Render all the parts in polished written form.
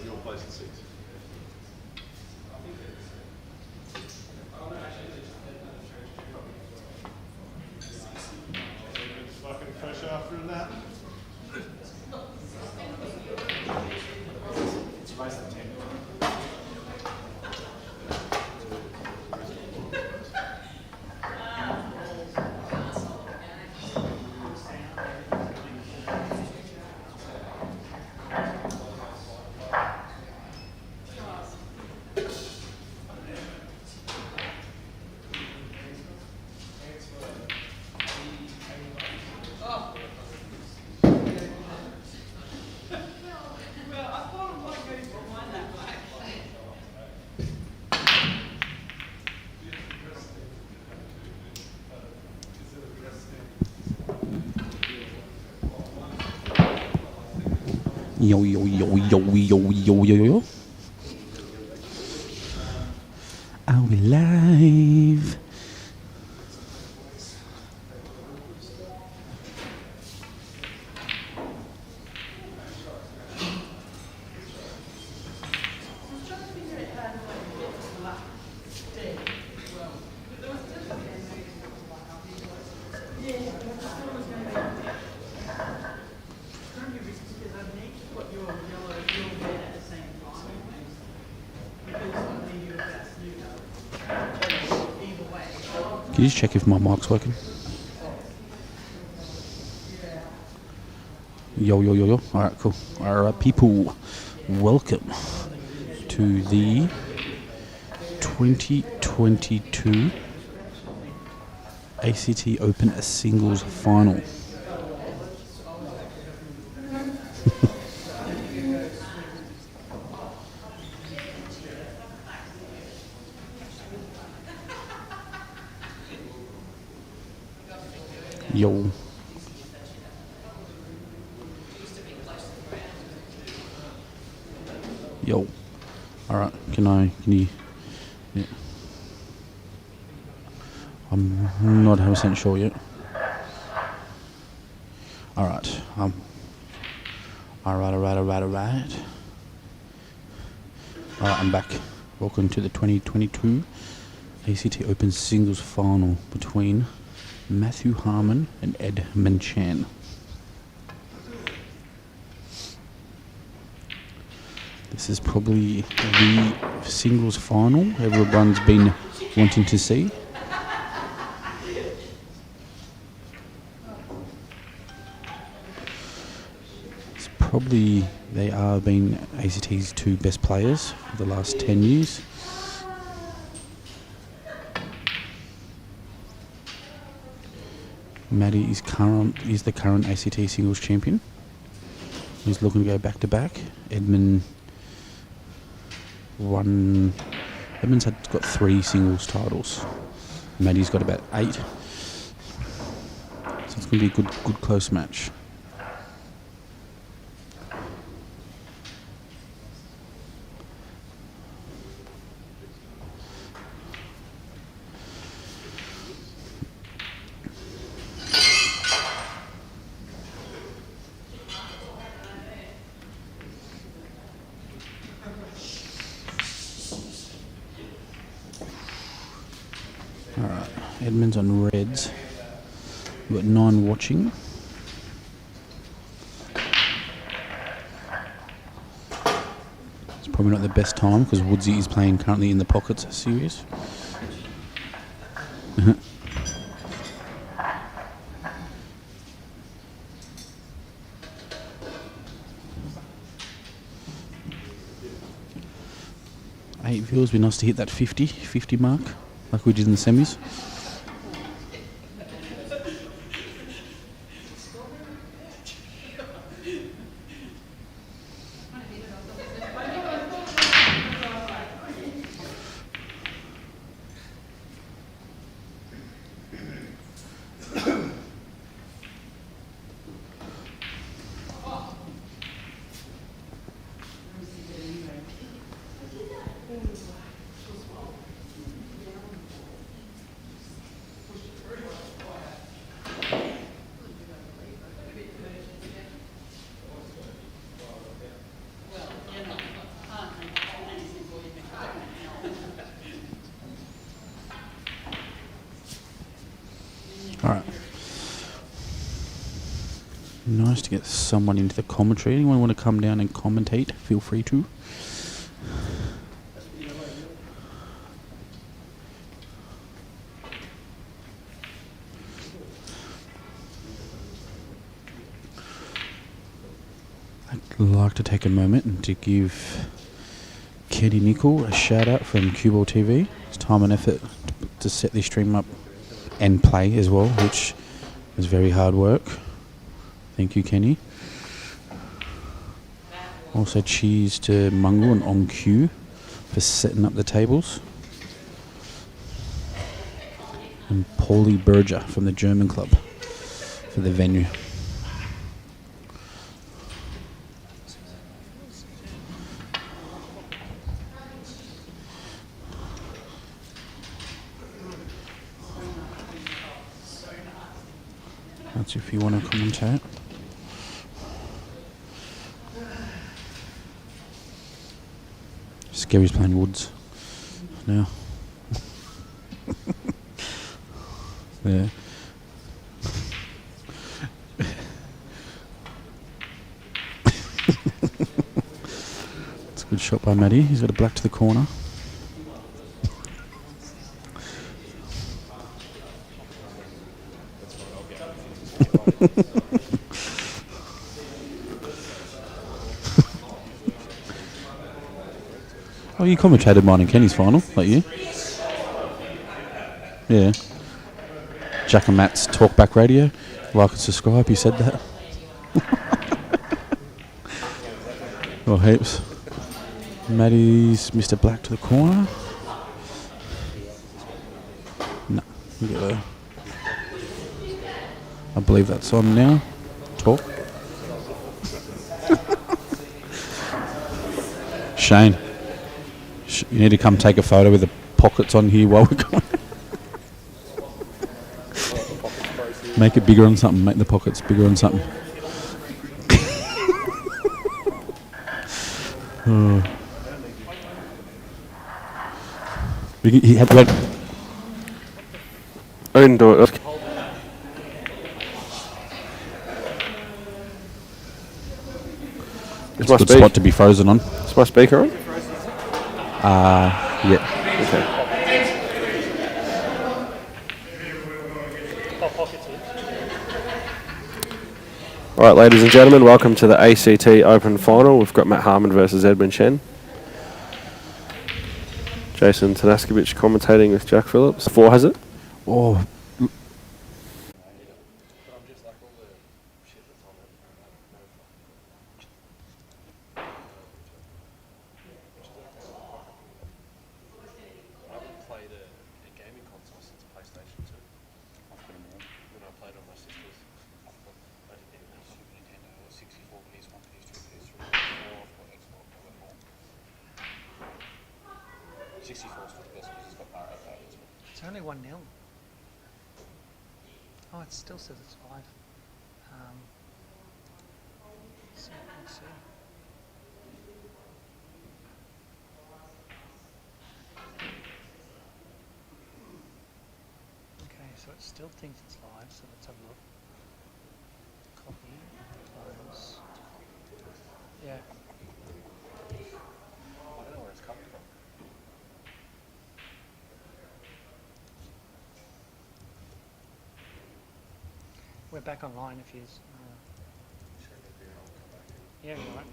your place at 6. Fucking fresh after a nap. It's race the 10. Yo, yo, yo, yo, yo, yo, yo, yo. Are we live? Can you just check if my mic's working? Yo, yo, yo, yo. Alright, cool. Alright, people, welcome to the 2022 ACT Open Singles Final. Yo. Yo. Alright, can you, yeah. I'm not 100% sure yet. Alright, alright. Alright, I'm back. Welcome to the 2022 ACT Open Singles Final between Matthew Harmon and Edmund Chen. This is probably the singles final everyone's been wanting to see. It's probably, they are been ACT's two best players for the last 10 years. Maddie is the current ACT singles champion. He's looking to go back to back. Edmund's got 3 singles titles. Maddie's got about 8. So it's going to be a good close match. Alright, Edmund's on reds. We've got 9 watching. It's probably not the best time because Woodsy is playing currently in the Pockets series. It feels be nice to hit that 50 mark like we did in the semis. Nice to get someone into the commentary. Anyone want to come down and commentate? Feel free to. I'd like to take a moment and to give Kenny Nickel a shout out from CueballTV. It's time and effort to set this stream up and play as well, which was very hard work. Thank you, Kenny. Also cheers to Mungle and On Q for setting up the tables. And Paulie Berger from the German club for the venue. That's if you want to commentate. Scary's playing Woods now. Yeah. It's a good shot by Matty. He's got a black to the corner. Oh, you commentated mine and Kenny's final, like you? Yeah. Jakk and Matt's Talkback Radio. Like and subscribe, you said that. Oh, heaps. Matty's Mr. Black to the corner. No, look at that. I believe that's on now. Talk. Shane. You need to come take a photo with the pockets on here while we're going. Make it bigger on something. Make the pockets bigger on something. Oh. He had to wait. I didn't do it. It's a good spot to be frozen on. Is my speaker on? Yeah. Okay. All right, ladies and gentlemen, welcome to the ACT Open Final. We've got Matt Harmon versus Edmund Chen. Jason Tanaskovic commentating with Jakk Phillips. 4 has it? Oh. It's only 1-0. Oh, it still says it's 5. Let's see. Okay, so it still thinks it's live, so let's have a look. Copy, close. Yeah. I don't know where it's coming from. We're back online if he's... yeah, you're right.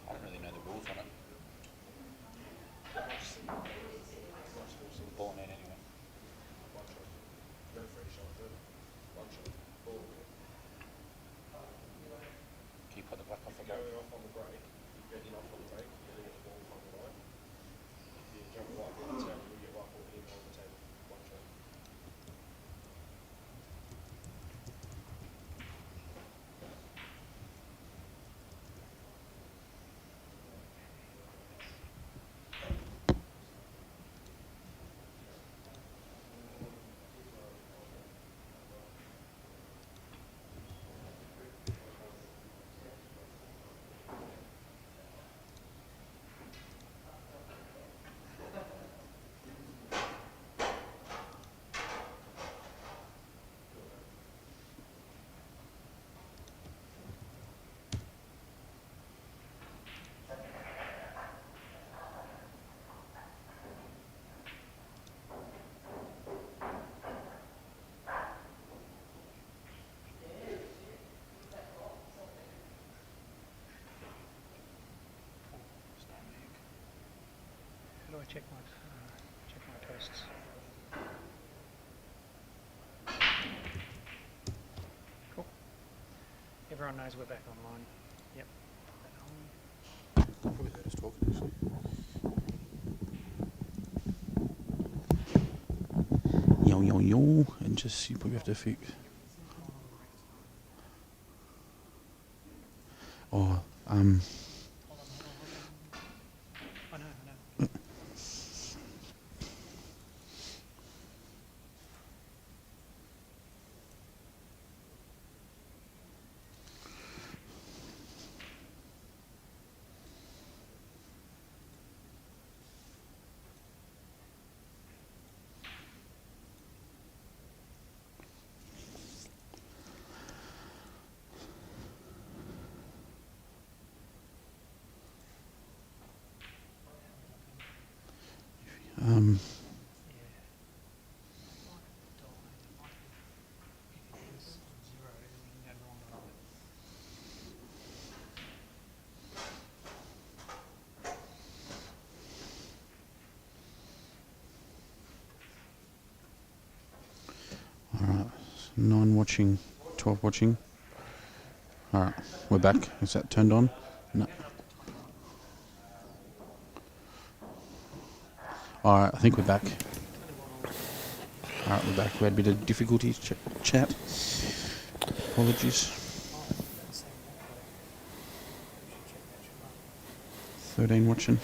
I don't really know the rules on it. Ball in anyway. Can you put the black off the go? I check my posts? Cool. Everyone knows we're back online. Yep. Probably heard us talking actually. Yo yo yo, and just you probably have to fix. Oh, I know. um, alright, 9 watching, 12 watching. Alright, we're back. Is that turned on? No. Alright, I think we're back. Alright, we're back. We had a bit of difficulties, chat. Apologies. 13 watching.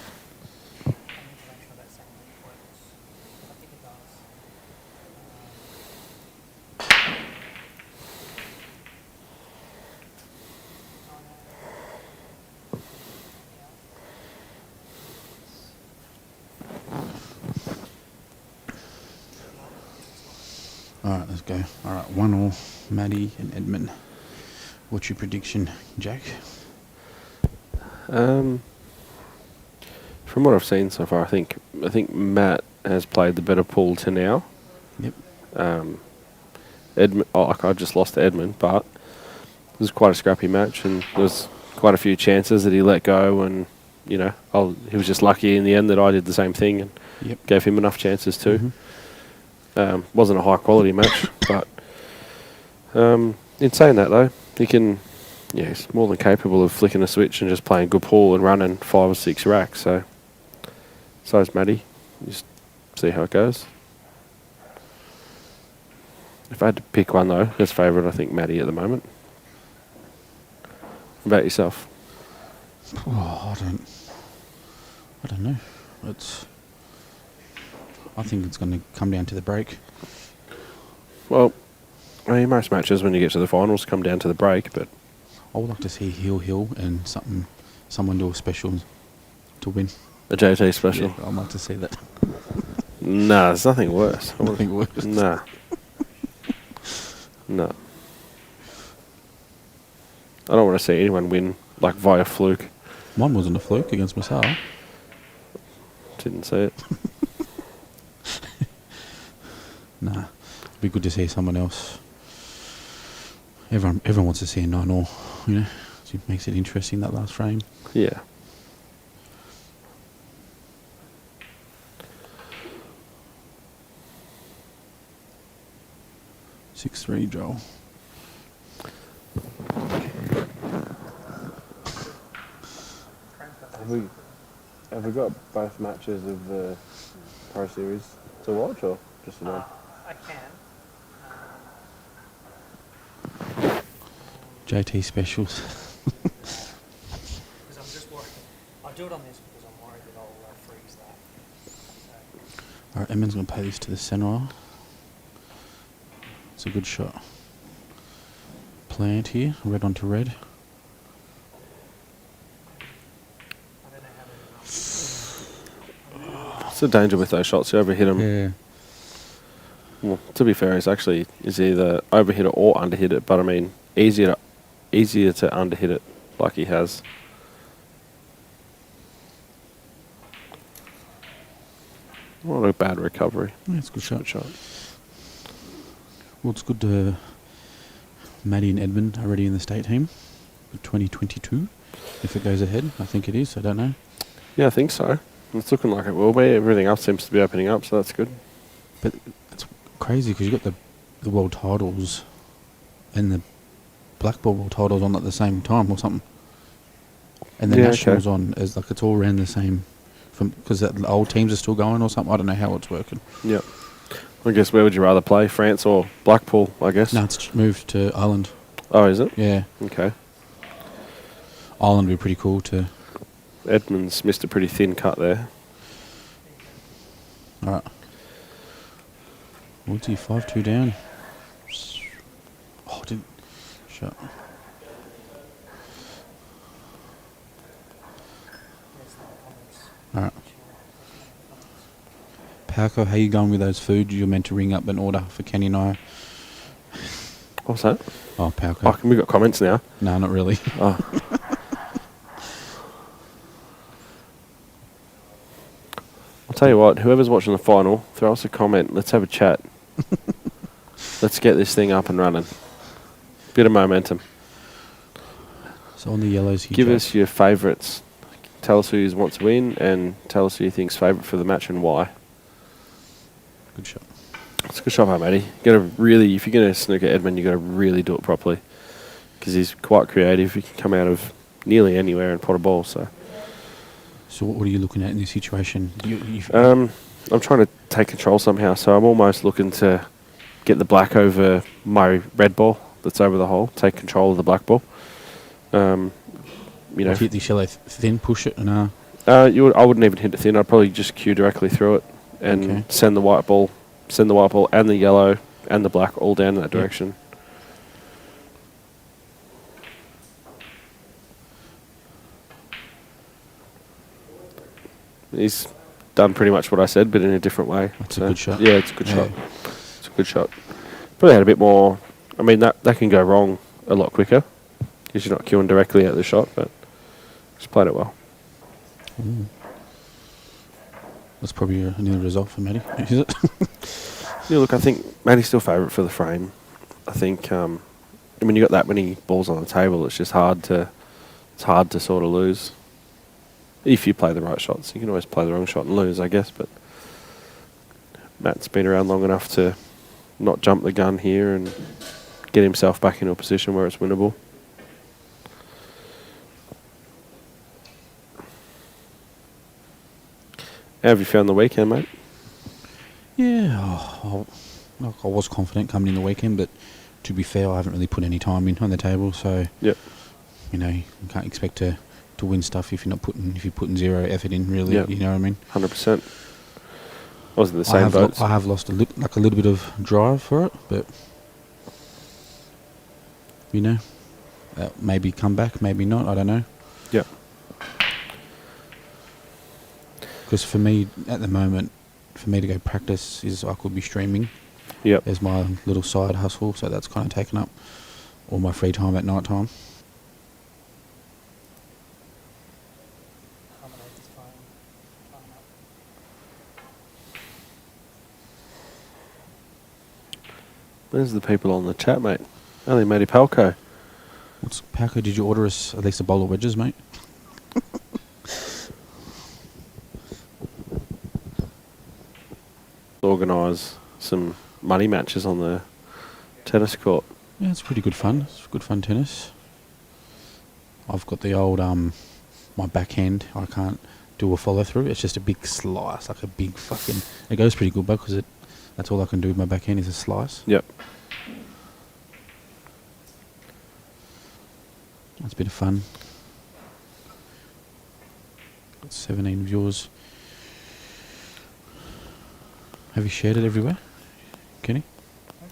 Alright, let's go. Alright, 1-1, Maddie and Edmund. What's your prediction, Jack? From what I've seen so far, I think Matt has played the better pool to now. Yep. Edmund, I just lost to Edmund, but it was quite a scrappy match, and there was quite a few chances that he let go, and he was just lucky in the end that I did the same thing and gave him enough chances too. Mm-hmm. Wasn't a high quality match, but in saying that though, he can, he's more than capable of flicking a switch and just playing good pool and running 5 or 6 racks. So is Matty. Just see how it goes. If I had to pick one though, as favourite, I think Matty at the moment. What about yourself? Oh, I don't know. I think it's going to come down to the break. Well, I mean, most matches when you get to the finals come down to the break, but I would like to see Hill and someone do a special to win. a JT special. Yeah, I'd like to see that. Nah, there's nothing worse. Nothing worse. Nah. No. I don't want to see anyone win like via fluke. Mine wasn't a fluke against Masala. Didn't see it. Nah, it'd be good to see someone else. Everyone wants to see a 9-all, So it makes it interesting, that last frame. Yeah. Six 3, Joel. Have we got both matches of the Pro Series to watch, or just one? I can. JT specials. Because I'm just worried. I'll do it on this because I'm worried that I'll freeze that. So, Alright, Edmund's going to play this to the centre. It's a good shot. Plant here, red onto red. I don't know how many else. It's a danger with those shots. You overhit them. Yeah. Well, to be fair, it's either overhit it or underhit it. But I mean, easier to underhit it like he has. What a bad recovery. Yeah, it's a good shot. Good shot. Well, it's good to Maddie and Edmund are already in the state team for 2022. If it goes ahead, I think it is. I don't know. Yeah, I think so. It's looking like it will be. Everything else seems to be opening up, so that's good. But it's crazy because you've got the world titles and the black ball world titles on at the same time or something. And the Yeah, nationals okay. on as like it's all around the same, because the old teams are still going or something. I don't know how it's working. Yep. I guess where would you rather play, France or Blackpool? I guess. No, it's moved to Ireland. Oh, is it? Yeah, Okay. Ireland would be pretty cool to. Edmund's missed a pretty thin cut there. All right. What's he 5-2 down? Oh, did shut. All right. Paco, how you going with those foods? You're meant to ring up an order for Kenny and I. What's that? Oh, Paco. Oh, can we got comments now? No, not really. Oh. I'll tell you what, whoever's watching the final, throw us a comment. Let's have a chat. Let's get this thing up and running. Bit of momentum. So on the yellows here. Give Jakk. us your favourites. Tell us who you want to win and tell us who you think's favourite for the match and why. Good shot. It's a good shot, mate, matey. You got to really, if you're going to snooker Edmund, you got to really do it properly because he's quite creative. He can come out of nearly anywhere and pot a ball. So what are you looking at in this situation? I'm trying to take control somehow. So I'm almost looking to get the black over my red ball that's over the hole. Take control of the black ball. You know, hit the yellow thin, push it, and I wouldn't even hit it thin. I'd probably just cue directly through it and Okay. send the white ball and the yellow and the black all down in that direction. He's done pretty much what I said, but in a different way. That's a good shot. Yeah, it's a good Yeah. shot. It's a good shot. Probably had a bit more. I mean, that can go wrong a lot quicker because you're not cueing directly at the shot, but just played it well. That's probably a near result for Matty, is it? Yeah, look, I think Matty's still favourite for the frame. I think when you got that many balls on the table, it's just hard to sort of lose. If you play the right shots, you can always play the wrong shot and lose, I guess. But Matt's been around long enough to not jump the gun here and get himself back into a position where it's winnable. How have you found the weekend, mate? Yeah, I was confident coming in the weekend, but to be fair, I haven't really put any time in on the table, so Yep. you can't expect to win stuff if you're putting zero effort in. Really, Yep. you know what I mean? 100%. I was in the same boat. I have lost a little bit of drive for it, but maybe come back, maybe not. I don't know. Yep. Because for me, at the moment, for me to go practice is I could be streaming. Yep. As my little side hustle, so that's kind of taken up all my free time at night time. There's the people on the chat, mate. Only Matty Palco. Paco, did you order us at least a bowl of wedges, mate? Organise some money matches on the tennis court. Yeah, it's pretty good fun. It's good fun tennis. I've got the old my backhand. I can't do a follow through. It's just a big slice, like a big fucking. It goes pretty good, because that's all I can do with my backhand is a slice. Yep. That's a bit of fun. Got 17 viewers. Have you shared it everywhere, Kenny?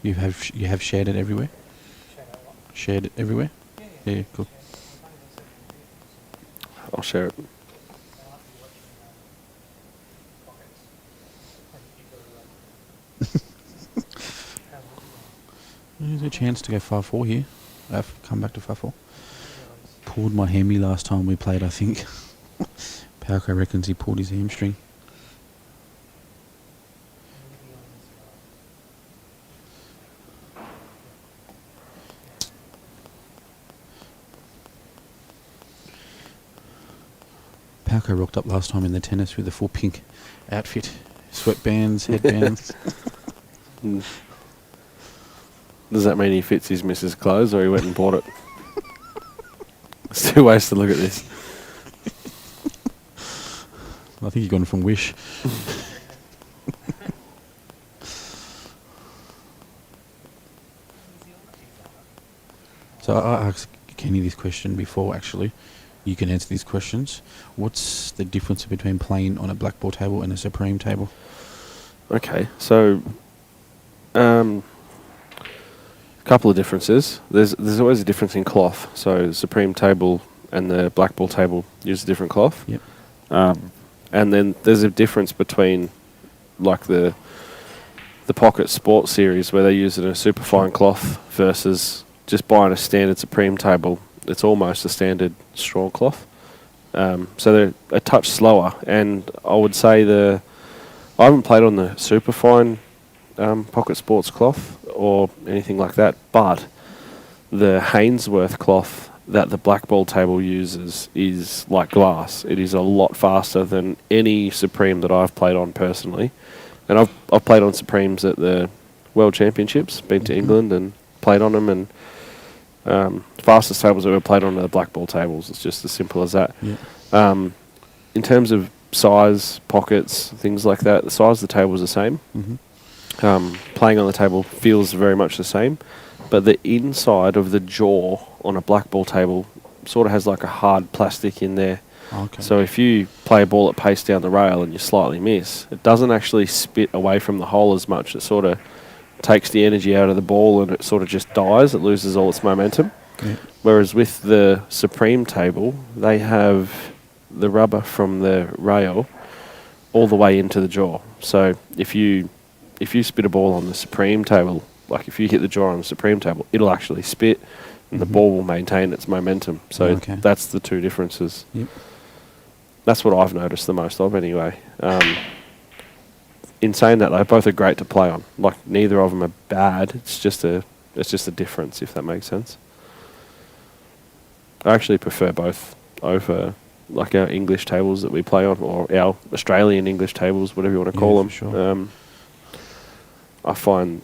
You have shared it everywhere. Shared it everywhere. Yeah, cool. I'll share it. There's a chance to go 5-4 here. I've come back to 5-4. Pulled my hammy last time we played, I think. Paco reckons he pulled his hamstring. Pauko rocked up last time in the tennis with a full pink outfit. Sweatbands, headbands. Does that mean he fits his missus' clothes, or he went and bought it? There's two ways to look at this. I think he got it from Wish. So I asked Kenny this question before, actually. You can answer these questions. What's the difference between playing on a black ball table and a Supreme table? Okay, so a couple of differences. There's always a difference in cloth. So the Supreme table and the black ball table use a different cloth. Yep. And then there's a difference between like the Pocket Sports series where they use it in a superfine cloth versus just buying a standard Supreme table. It's almost a standard straw cloth. So they're a touch slower, and I would say I haven't played on the superfine Pocket Sports cloth or anything like that, but the Hainsworth cloth that the black ball table uses is like glass. It is a lot faster than any Supreme that I've played on personally. And I've played on Supremes at the World Championships, been to England and played on them, and fastest tables I've ever played on are the black ball tables. It's just as simple as that. Yeah. In terms of size, pockets, things like that, the size of the table is the same. Playing on the table feels very much the same, but the inside of the jaw on a black ball table sort of has like a hard plastic in there. Okay. So if you play a ball at pace down the rail and you slightly miss, it doesn't actually spit away from the hole as much. It sort of takes the energy out of the ball and it sort of just dies. It loses all its momentum. Yeah. Whereas with the Supreme table, they have the rubber from the rail all the way into the jaw. So if you spit a ball on the Supreme table, like if you hit the jaw on the Supreme table, it'll actually spit and the ball will maintain its momentum. So that's the two differences. Yep. That's what I've noticed the most of anyway. In saying that, though, both are great to play on. Like, neither of them are bad. It's just a difference, if that makes sense. I actually prefer both over like our English tables that we play on, or our Australian English tables, whatever you want to call them. Sure. I find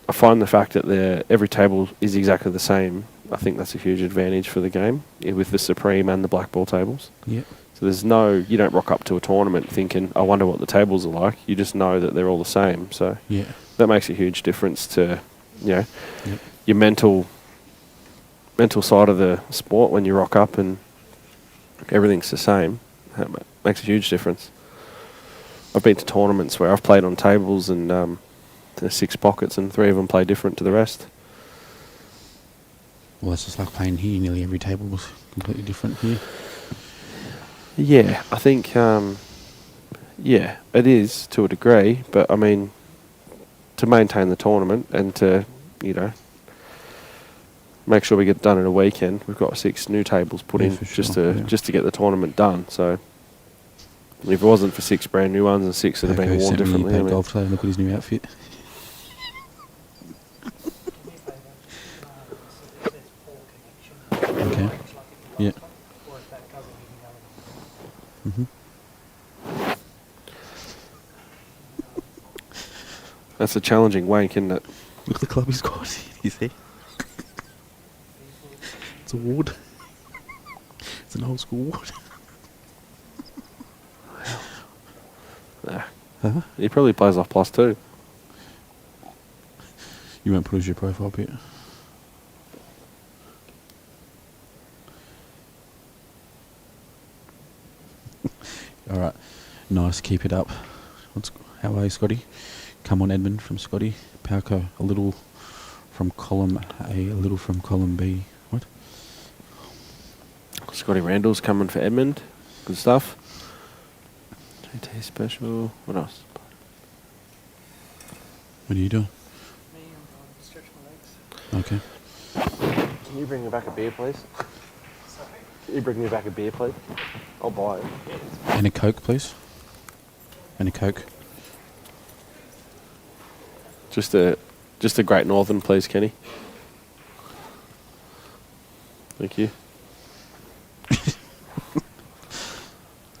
the fact that every table is exactly the same. I think that's a huge advantage for the game with the Supreme and the black ball tables. Yep. So you don't rock up to a tournament thinking, I wonder what the tables are like. You just know that they're all the same. So that makes a huge difference to, your mental side of the sport when you rock up and everything's the same. That makes a huge difference. I've been to tournaments where I've played on tables and there's 6 pockets and 3 of them play different to the rest. Well, it's just like playing here. Nearly every table was completely different here. Yeah, I think, it is to a degree, but I mean, to maintain the tournament and to, make sure we get it done in a weekend, we've got 6 new tables put in just to get the tournament done. So if it wasn't for 6 brand new ones and 6 that have been worn differently, golf player, look at his new outfit. Okay. Yeah. That's a challenging wank, isn't it? Look at the club he's got. You see? It's a wood. It's an old school wood. He probably plays off +2. You won't put as your profile pic. All right, nice. Keep it up. How are you, Scotty? Come on, Edmund from Scotty. Pauko, a little from column A, a little from column B. What? Scotty Randall's coming for Edmund. Good stuff. GT special. What else? What are you doing? Me, I'm stretch my legs. Okay. Can you bring me back a beer, please? Can you bring me back a beer, please? I'll buy it. And a Coke, please. And a Coke. Just a Great Northern, please, Kenny. Thank you.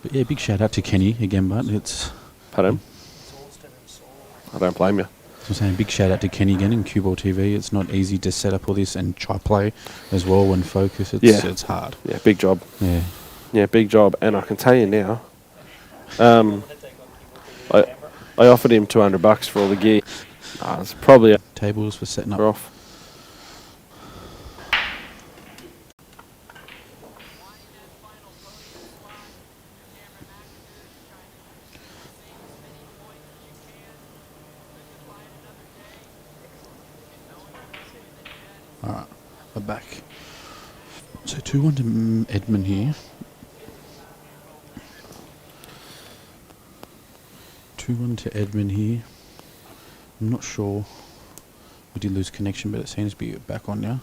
But Yeah, big shout out to Kenny again, but it's... Pardon? Exhausted and sore. I don't blame you. I'm saying big shout out to Kenny again in CueballTV. It's not easy to set up all this and try play as well when focus. It's hard. Yeah, big job. Yeah. Yeah, big job. And I can tell you now, I offered him $200 for all the gear. It's probably Tables for setting up. off. Alright, we're back. So 2-1 to Edmund here. 2-1 to Edmund here. I'm not sure. We did lose connection, but it seems to be back on now.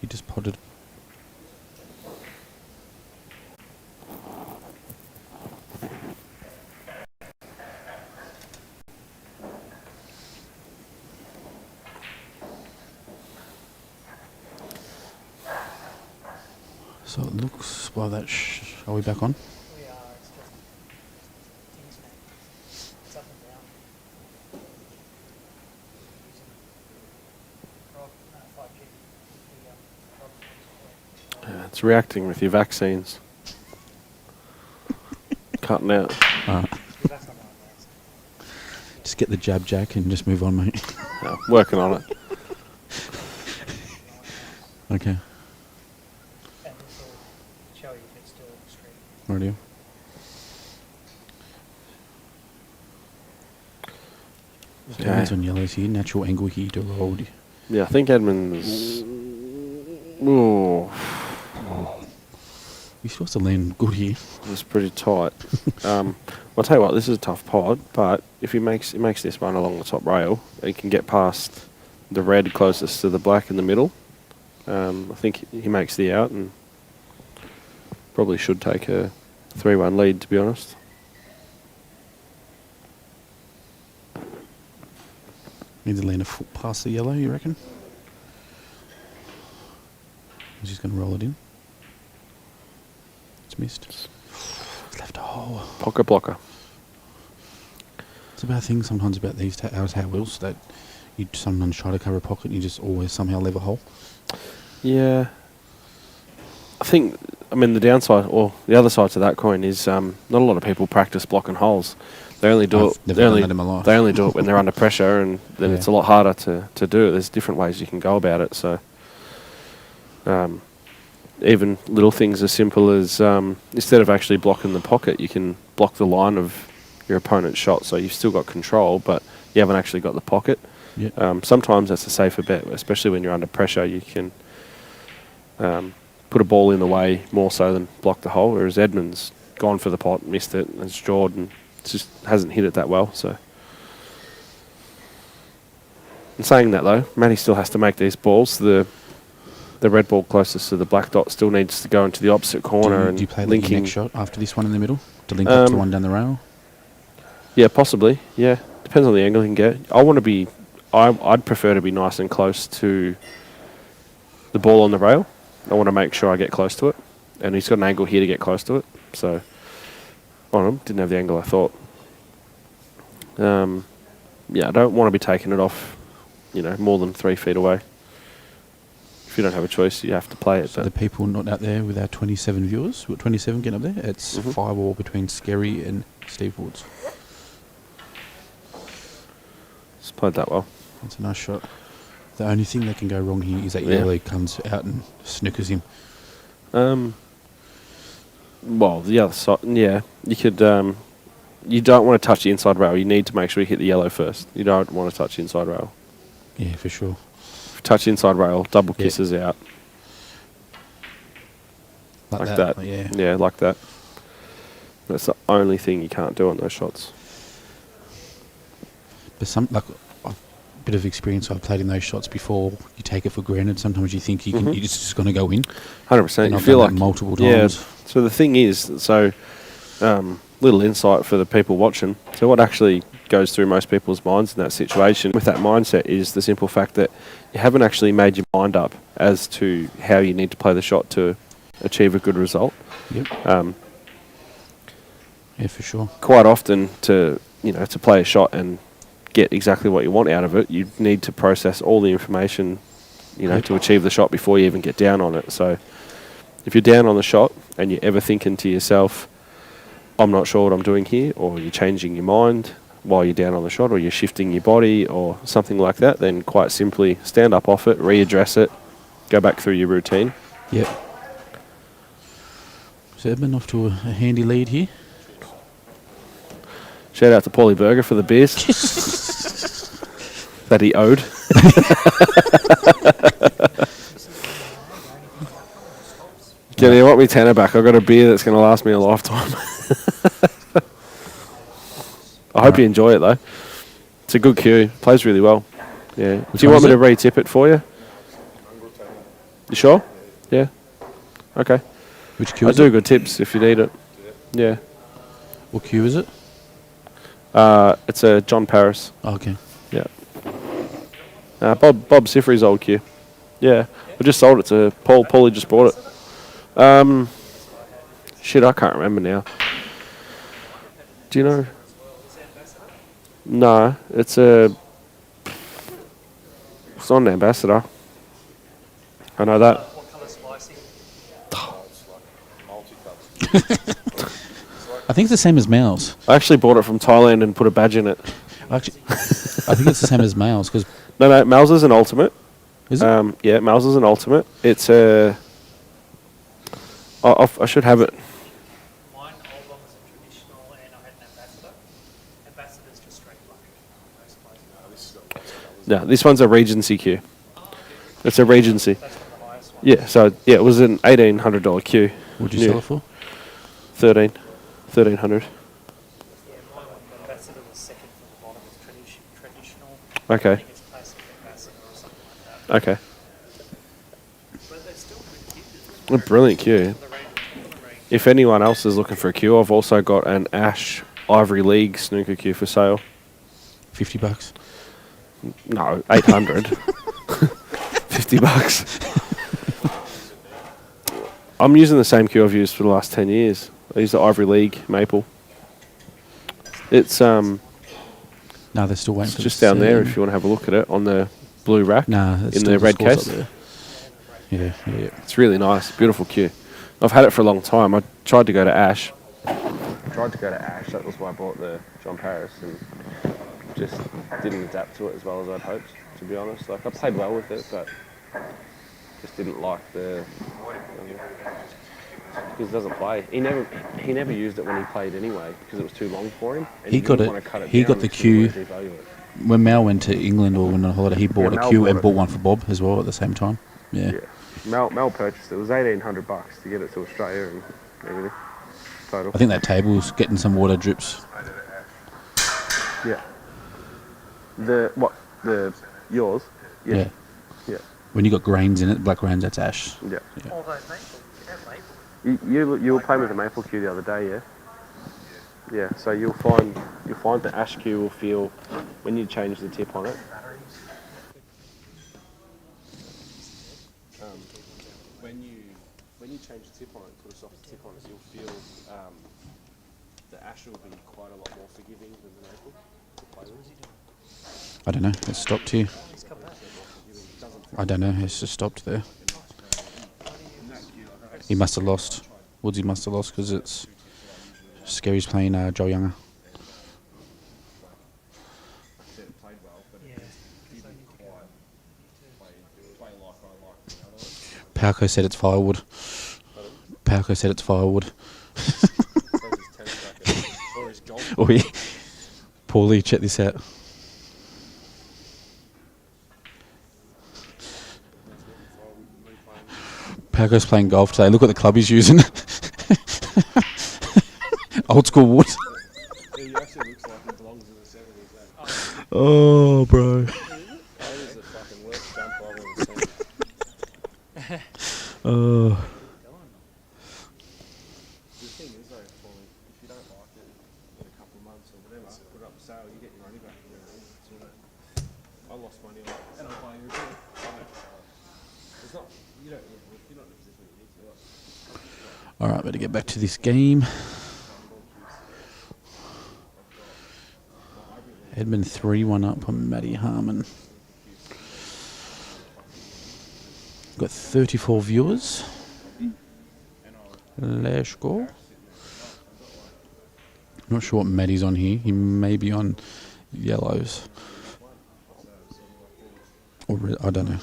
He just potted. So it looks, well, that are we back on? We are, it's just things, man. It's up and down. Using rock, 5G. Yeah, it's reacting with your vaccines. Cutting out. That's not my Just get the jab, Jack, and just move on, mate. Yeah, working on it. Okay, And this will show you if it's still straight. radio. So Edmund's on yellows here. Natural angle here to roll. Yeah, I think Edmund's... Ooh, You're supposed to land good here. it's pretty tight. I'll tell you what, this is a tough pod, but if he makes this one along the top rail, he can get past the red closest to the black in the middle. I think he makes the out and probably should take a 3-1 lead, to be honest. Need to land a foot past the yellow, you reckon? He's just going to roll it in. It's missed. It's left a hole. Pocket blocker. It's a bad thing sometimes about these our wheels that you sometimes try to cover a pocket and you just always somehow leave a hole. Yeah. I mean, the downside, or the other side to that coin is not a lot of people practice blocking holes. They only do it. Never done that in my life. They only do it when they're under pressure, and then Yeah. it's a lot harder to do it. There's different ways you can go about it. So, even little things as simple as instead of actually blocking the pocket, you can block the line of your opponent's shot. So you've still got control, but you haven't actually got the pocket. Yep. Sometimes that's a safer bet, especially when you're under pressure. You can put a ball in the way more so than block the hole. Whereas Edmund's gone for the pot, missed it, and it's jawed, and just hasn't hit it that well. So, in saying that though, Matty still has to make these balls. The red ball closest to the black dot still needs to go into the opposite corner Do you play and the linking. next shot after this one in the middle to link up to the one down the rail? Yeah, possibly. Yeah, depends on the angle you can get. I'd prefer to be nice and close to the ball on the rail. I want to make sure I get close to it, and he's got an angle here to get close to it. So, on him, didn't have the angle I thought. Yeah, I don't want to be taking it off, more than 3 feet away. If you don't have a choice, you have to play it. So But the people not out there with our 27 viewers, what 27 getting up there? It's 5-all between Scary and Steve Woods. it's played that well. That's a nice shot. The only thing that can go wrong here is that Yeah. yellow comes out and snookers him. Well, the other side, yeah, you could. You don't want to touch the inside rail. You need to make sure you hit the yellow first. You don't want to touch the inside rail. Yeah, for sure. If you touch the inside rail, double Yeah. kisses out. Like that. Yeah. Yeah, like that. That's the only thing you can't do on those shots. But a bit of experience. I've played in those shots before. You take it for granted. Sometimes you think you're just going to go in. 100%. And You I've feel done like that multiple Yeah. times. So the thing is, little insight for the people watching. So what actually goes through most people's minds in that situation. With that mindset is the simple fact that you haven't actually made your mind up as to how you need to play the shot to achieve a good result. Yep. Yeah, for sure. Quite often to play a shot and get exactly what you want out of it, you need to process all the information, to achieve the shot before you even get down on it. So if you're down on the shot and you're ever thinking to yourself, I'm not sure what I'm doing here, or you're changing your mind while you're down on the shot, or you're shifting your body or something like that, then quite simply stand up off it, readdress it, go back through your routine. Yep. So Edmund off to a handy lead here. Shout out to Paulie Berger for the beers that he owed. Do you want me tenner back? I've got a beer that's going to last me a lifetime. I hope you enjoy it though. It's a good cue. Plays really well. Yeah. Which Do you one want me is to re-tip it for you? You sure? Yeah. Okay. Which cue I is do it? good tips if you need it. Yeah. What cue is it? It's a John Paris. Oh, okay. Yeah. Bob Siffery's old cue. Yeah. I just sold it to Paul. Paulie just bought it. Shit, I can't remember now. Do you know? No, it's not an ambassador. I know that. What colour spicing? I think it's the same as males. I actually bought it from Thailand and put a badge in it. Actually, I think it's the same as males because No, Mal's is an ultimate. is it? Yeah, Mal's is an ultimate. It's a... I should have it. Mine old one was a traditional and I had an ambassador. Ambassador's just straight black. No spice. No, this one's a Regency queue. It's a Regency. That's one of the highest ones. Yeah, so yeah, it was an $1,800 queue. What'd you sell it for? 1,300. Yeah, mine one, the ambassador was second from the bottom. It's traditional. I Okay. think it's classic ambassador or something like that. Okay. But they're still good queues. A brilliant queue. The range. If anyone else is looking for a queue, I've also got an Ash Ivory League snooker queue for sale. $50. No, 800. $50. I'm using the same queue I've used for the last 10 years. I use the Ivory League Maple. It's No, they're still waiting for just the down there same. if you want to have a look at it on the blue rack. Nah, it's in still the red scores case. up there. Yeah. It's really nice, beautiful queue. I've had it for a long time. I tried to go to Ash. That was why I bought the John Paris, and just didn't adapt to it as well as I'd hoped, to be honest. Like, I played well with it, but just didn't like the... because it doesn't play. He never used it when he played anyway, because it was too long for him. And He got didn't it. want to cut it He down got the because he didn't queue. want to devalue it. When Mal went to England or went on holiday, he bought Mal a queue bought and it. bought one for Bob as well at the same time. Yeah. Yeah. Mel purchased it. It was $1,800 to get it to Australia and everything. Total. I think that table's getting some water drips. Yeah. Yours? Yeah. Yeah. When you got grains in it, black grains, that's ash. Yeah. All those maple. You have maple. You were playing with the maple queue the other day, yeah? Yeah. So you'll find the ash queue will feel when you change the tip on it. When you change the tip on it and put a soft tip on it, you'll feel the ash will be quite a lot more forgiving than the maple to play with. I don't know. It's stopped here. He's come back. I don't know. It's just stopped there. He must have lost. Woodsy must have lost because it's Scary's playing Joel Younger. Yeah. Palco said it's firewood. Palco said it's firewood. Oi. Paulie, check this out. Palco's playing golf today. Look at the club he's using. Old school wood. He actually looks like he belongs in the 70s. Oh, bro. That is the fucking worst jump I've ever seen. Oh. The thing is though, Paulie, if you don't like it in a couple of months or whatever, put it up for sale, you get your money back. I lost money on it, and I'll buy you a drink. It's not, you're not in a position where you need to. All right, better get back to this game. Edmund 3-1 up on Matty Harmon. Got 34 viewers. Let's go. Not sure what Matty's on here. He may be on yellows. Or I don't know.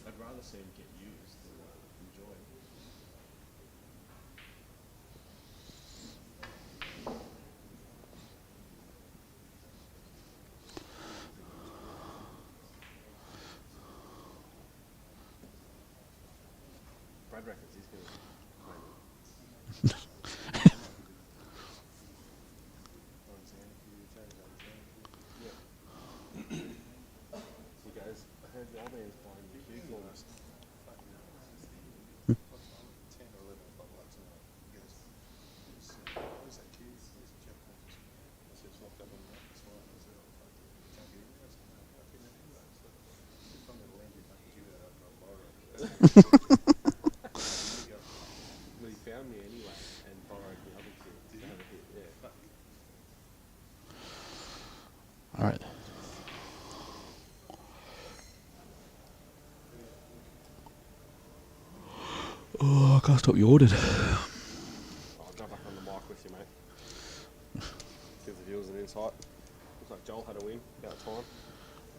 I'd rather see him get used than enjoy it. Brad reckons he's going to play. He goes, I heard the old man's buying the cube balls. Well, he found me anyway and borrowed the other kid to have a hit, yeah. All right. Oh, I can't stop you ordered. I'll go back on the mic with you, mate. Give the viewers an insight. Looks like Joel had a win about time.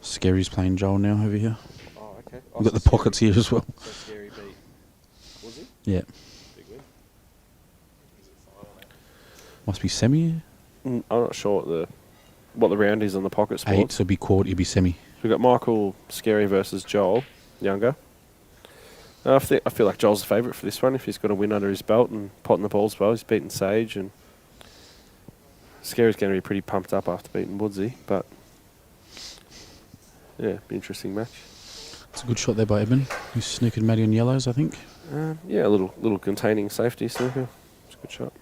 Scary's playing Joel now over here. Oh, okay. We've got the pockets here as well. So Scary beat. Was he? Yeah. Big win. Must be semi. I'm not sure what the round is on the pocket sports. 8, so it'd be quarter, it'd be semi. We've got Michael Scary versus Joel, younger. I feel like Joel's the favourite for this one if he's got a win under his belt and potting the balls well. He's beaten Sage and Scary's going to be pretty pumped up after beating Woodsy, but yeah, be interesting match. It's a good shot there by Edmund. He's snookered Matty on yellows, I think. Yeah, a little containing safety snooker. It's a good shot.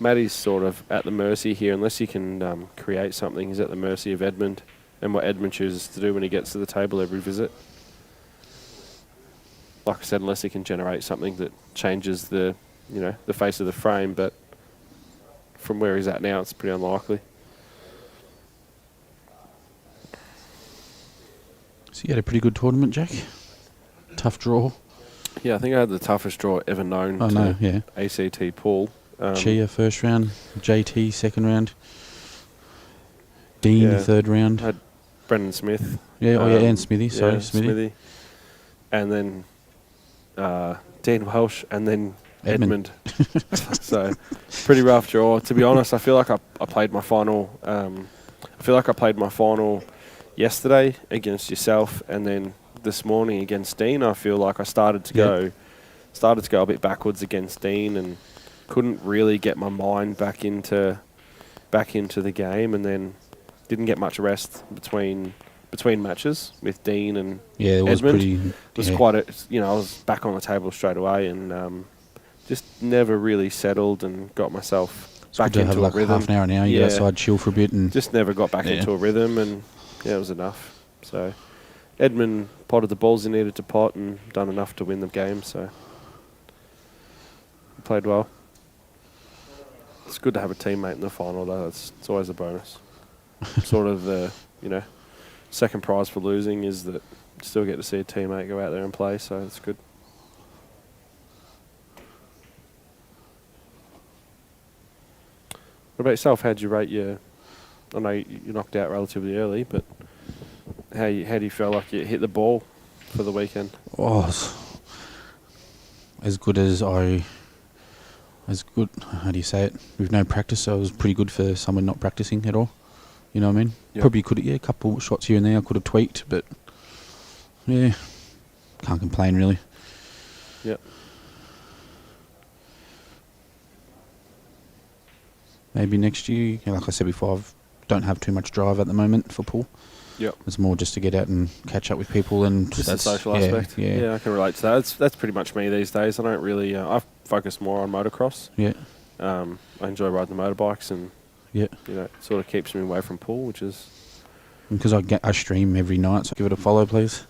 Matty's sort of at the mercy here. Unless he can create something, he's at the mercy of Edmund and what Edmund chooses to do when he gets to the table every visit. Like I said, unless he can generate something that changes the face of the frame, but from where he's at now, it's pretty unlikely. So you had a pretty good tournament, Jack. Tough draw. Yeah, I think I had the toughest draw ever known to ACT pool. Chia first round, JT second round, Dean third round. I had Brendan Smith. And Smithy. Sorry, Smithy. And then Dean Welsh, and then Edmund. So pretty rough draw. To be honest, I feel like I played my final. Yesterday against yourself, and then this morning against Dean. I feel like I started to go a bit backwards against Dean, and couldn't really get my mind back into the game, and then didn't get much rest between matches with Dean and Edmund. It was quite a, I was back on the table straight away, and just never really settled and got myself back into a rhythm. Half an hour, you go outside, chill for a bit, and just never got back into a rhythm, and it was enough. So Edmund potted the balls he needed to pot and done enough to win the game. So he played well. It's good to have a teammate in the final, though. It's always a bonus. Sort of the second prize for losing is that you still get to see a teammate go out there and play, so it's good. What about yourself? How'd you rate your... I know you knocked out relatively early, but how do you feel like you hit the ball for the weekend? Oh, as good. How do you say it? With no practice, so it was pretty good for someone not practicing at all. You know what I mean? Yep. Probably could have, a couple shots here and there I could have tweaked, but yeah, can't complain really. Yep. Maybe next year, like I said before, I don't have too much drive at the moment for pool. Yep. It's more just to get out and catch up with people and Just the that's social yeah, aspect. Yeah. I can relate to that. That's pretty much me these days. I don't really. I focus more on motocross. Yeah. I enjoy riding the motorbikes, and Yeah. it sort of keeps me away from pool, which is. Because I stream every night, so give it a follow, please.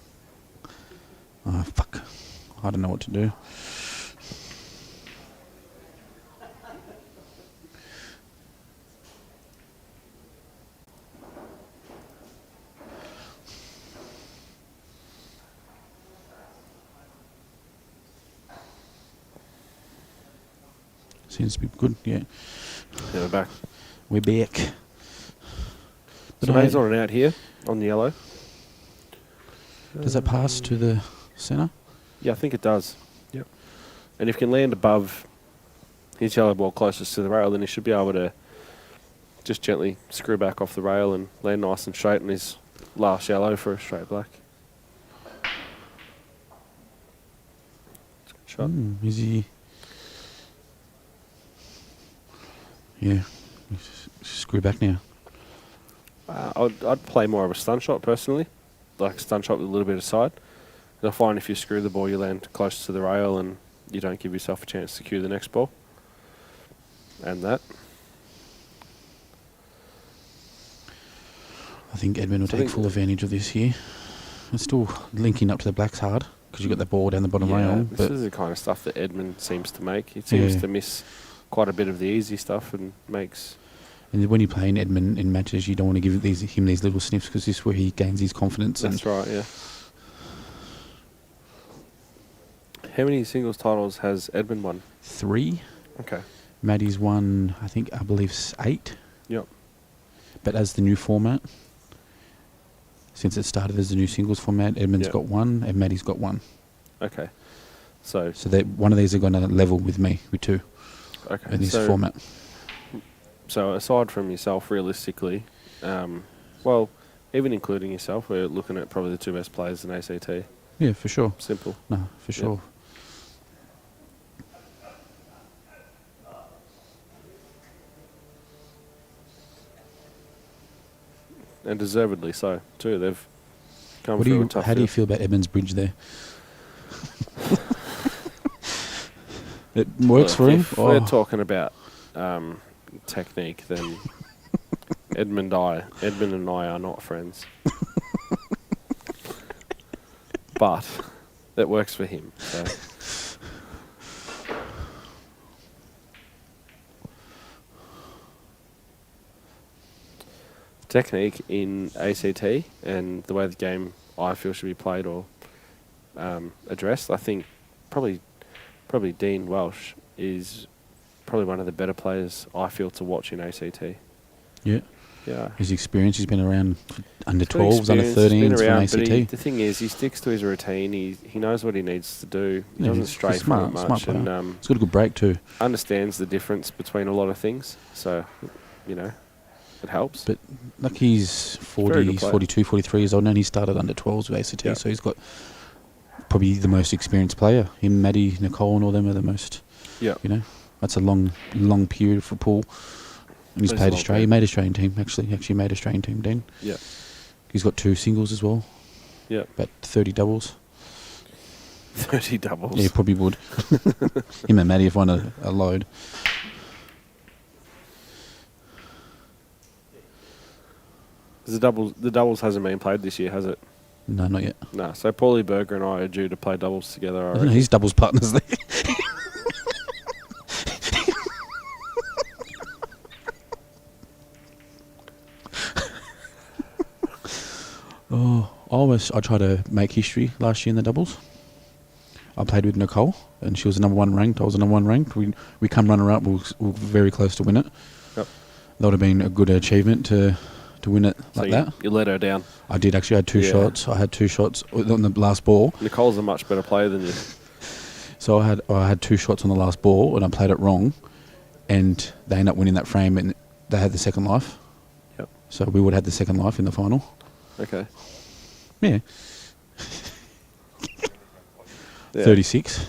Oh fuck! I don't know what to do. Seems to be good, yeah. Yeah, we're back. We're back. So he's on and out here on the yellow. Does that pass to the centre? Yeah, I think it does. Yep. And if he can land above his yellow ball closest to the rail, then he should be able to just gently screw back off the rail and land nice and straight on his last yellow for a straight black. It's a good shot. Is he? Yeah. Screw back now. I'd play more of a stun shot personally, like a stun shot with a little bit of side. And I find if you screw the ball, you land close to the rail and you don't give yourself a chance to cue the next ball. And that. I think Edmund will take full advantage of this here. It's still linking up to the blacks hard because you've got the ball down the bottom rail. This But is the kind of stuff that Edmund seems to make. He seems to miss quite a bit of the easy stuff and makes... And when you're playing Edmund in matches, you don't want to give him these little sniffs because this is where he gains his confidence. That's right, yeah. How many singles titles has Edmund won? 3. Okay. Maddie's won, I believe 8. Yep. But as the new format, since it started as the new singles format, Edmund's got 1 and Maddie's got 1. Okay. So that one of these are going to level with me with 2 okay, in this format. So aside from yourself, realistically, well, even including yourself, we're looking at probably the 2 best players in ACT. Yeah, for sure. Simple. No, for sure. And deservedly so, too. They've come through a tough How do you field. feel about Edmund's bridge there? It works for him? If we're talking about technique, then Edmund and I are not friends. But that works for him. So. Technique in ACT and the way the game I feel should be played or addressed, I think probably Dean Welsh is probably one of the better players I feel to watch in ACT. Yeah. Yeah. His experience, he's been around under Good 12s, under experience, he's been 13s around, from but ACT. the thing is, he sticks to his routine. He knows what he needs to do. He doesn't he's stray smart, from it smart much, player. and He's got a good break too. understands the difference between a lot of things. So, it helps. But like he's Very good 40, player. 42, 43 years old now, and he started under 12s with ACT, Yep. so he's got probably the most experienced player. Him, Maddie, Nicole, and all them are the most. Yeah. That's a long period for Paul. And he's That is played a long Australia. He period. made Australian team, actually. He actually made Australian team, Dean. Yeah. He's got 2 singles as well. Yeah. About 30 doubles. 30 doubles. Yeah, he probably would. Him and Maddie have won a load. The doubles hasn't been played this year, has it? No, not yet. No. So Paulie Berger and I are due to play doubles together. I don't know, he's doubles partners there. I tried to make history last year in the doubles. I played with Nicole, and she was the number 1 ranked. I was the number 1 ranked. We come runner up. We were very close to win it. Yep. That would have been a good achievement to win it So like that. you let her down. I did actually. I had 2 Yeah. shots. I had 2 shots on the last ball. Nicole's a much better player than you. So I had 2 shots on the last ball, and I played it wrong, and they ended up winning that frame, and they had the second life. Yep. So we would have had the second life in the final. Okay. Yeah. Yeah. 36.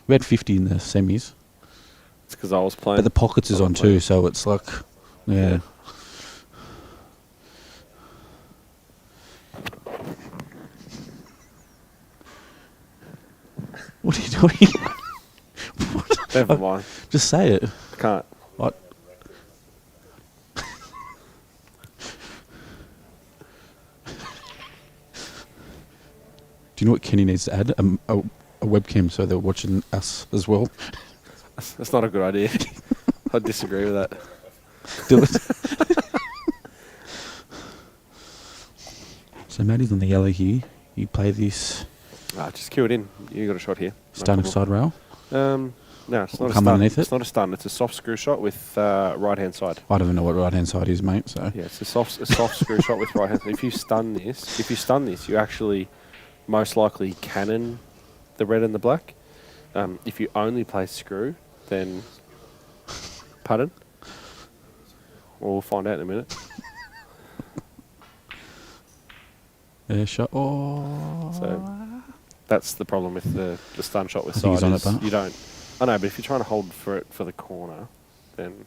We had 50 in the semis. It's because I was playing. But the pockets is I on was playing. too, so it's like, yeah. What are you doing? Never mind. Just say it. I can't. What? Do you know what Kenny needs to add? A webcam so they're watching us as well. That's not a good idea. I disagree with that. Do it. So Matty's on the yellow here. You play this Just cue it in. You got a shot here. standing side rail. No, it's not a Come stun. underneath it? It's not a stun. It's a soft screw shot with right hand side. I don't even know what right hand side is, mate. So Yeah, it's a soft screw shot with right hand. If you stun this, you actually most likely cannon the red and the black. If you only play screw, then pardon. Well, we'll find out in a minute. yeah, shot. Oh, So that's the problem with the stun shot with I think he's side. on Is it, but- you don't. I know, but if you're trying to hold for it for the corner, then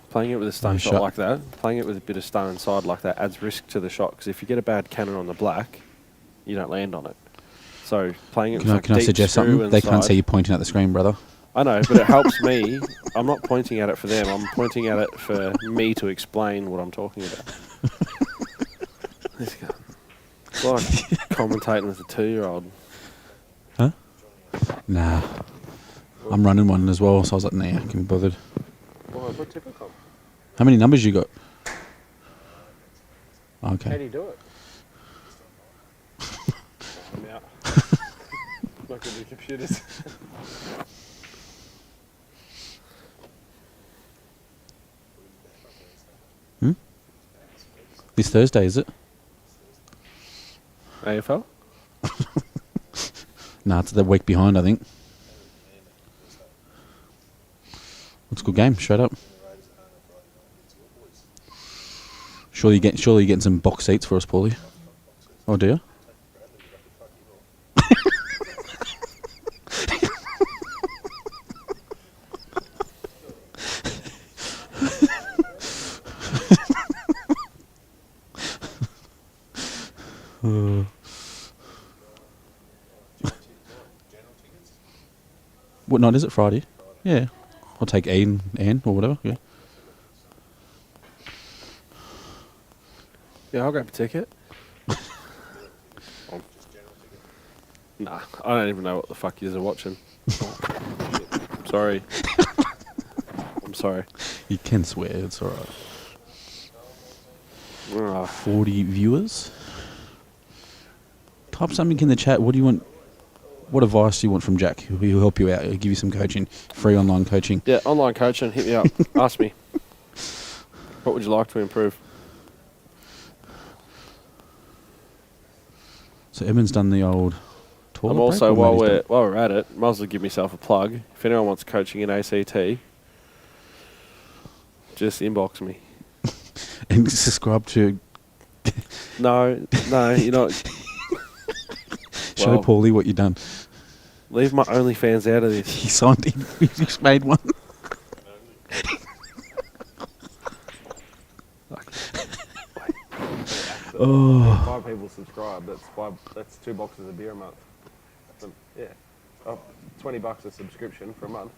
playing it with a stun Nice shot shot. like that, playing it with a bit of stun inside like that adds risk to the shot. Because if you get a bad cannon on the black, you don't land on it. So playing it with can I deep suggest screw something? They can't inside- see you pointing at the screen, brother. I know, but it helps me. I'm not pointing at it for them. I'm pointing at it for me to explain what I'm talking about. This guy. It's like commentating with a 2-year-old. Huh? Nah. I'm running one as well, so I was like, nah, I can't be bothered. Well, what typical? How many numbers you got? How Okay. do you do it? I'm out. Not good with computers. This Thursday, is it? AFL? Nah, it's the week behind, I think. It's a good game, straight up. Surely you're getting some box seats for us, Paulie. Oh, do you? What night is it? Friday? Yeah. I'll take Anne or whatever, yeah. Yeah, I'll grab a ticket. Nah, I don't even know what the fuck yous are watching. I'm sorry. I'm sorry. You can swear, it's alright. Ah, 40 viewers. Type something in the chat. What do you want? What advice do you want from Jakk? He'll help you out. He'll give you some coaching, free online coaching. yeah, online coaching, hit me up. Ask me. What would you like to improve? So Edmund's done the old toilet I'm also, break, or while maybe he's we're at it, might as well give myself a plug. If anyone wants coaching in ACT, just inbox me. done- and subscribe to No, you're not. show Well, Paulie what you've done. leave my OnlyFans out of this. He signed in. He just made one. Oh, 5 people subscribe. That's 2 boxes of beer a month. Yeah, $20 a subscription for a month.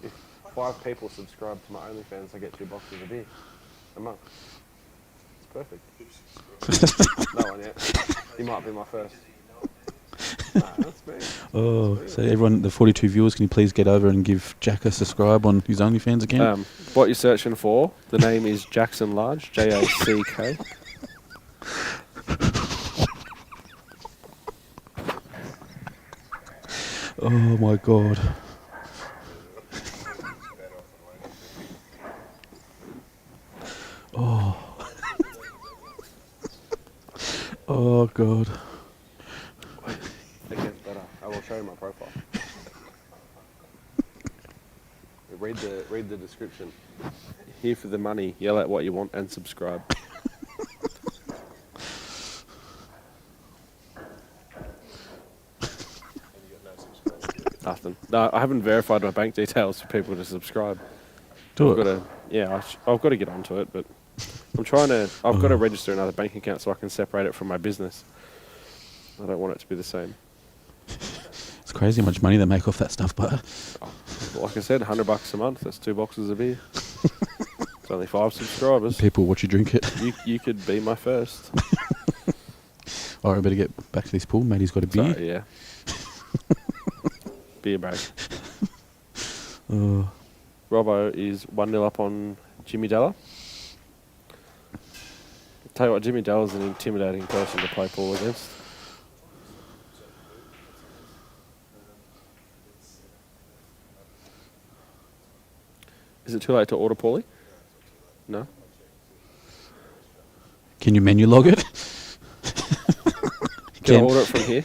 If 5 people subscribe to my OnlyFans, I get 2 boxes of beer a month. It's perfect. No one yet. You might be my first. Nah, that's me. oh. So everyone, the 42 viewers, can you please get over and give Jakk a subscribe on his OnlyFans account? What you're searching for? The name is Jackson Large. JACK. Oh my god. Oh. Oh god. It gets better. I will show you my profile. Read the description. Here for the money. Yell at what you want and subscribe. Nothing. No, I haven't verified my bank details for people to subscribe. Do I've it. got to, yeah, I've got to get onto it, but I'm trying to. I've got to register another bank account so I can separate it from my business. I don't want it to be the same. crazy how much money they make off that stuff, but Like I said, $100 a month. That's 2 boxes of beer. It's only 5 subscribers. people watch you drink it. You could be my first. All right, I better get back to this pool. Matty's got a beer. Sorry, yeah. Beer break. Oh, Robbo is 1-0 up on Jimmy Della. Tell you what, Jimmy Della's an intimidating person to play pool against. Is it too late to order Paulie? No? can you menu log it? Can I order it from here?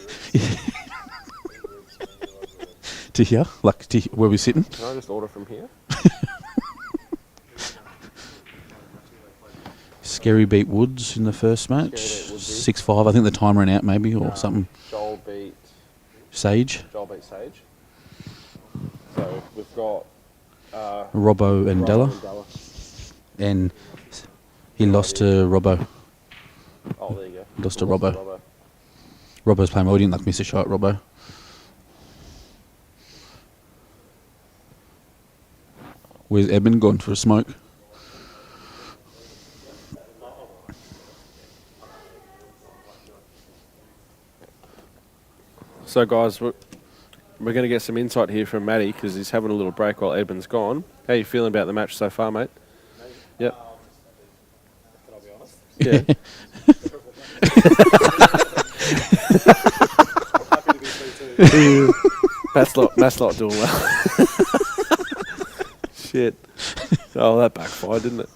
To here, like to where we're sitting. Can I just order from here? Scary beat Woods in the first match. Scary beat Woodsy. 6-5. I think the time ran out maybe or something. Joel beat Sage, Sage. So we've got Robbo and Della, and he lost to Robbo. Oh, there you go. Lost to Robbo. Robbo's playing well. He didn't like miss a shot, Robbo. Where's Edmund gone for a smoke? So guys, we're going to get some insight here from Matty because he's having a little break while Edmund's gone. How are you feeling about the match so far, mate? Yep. Can I be honest? Yeah. I'm happy to be 3-2. Matt's not doing well. Shit. Oh, that backfired, didn't it?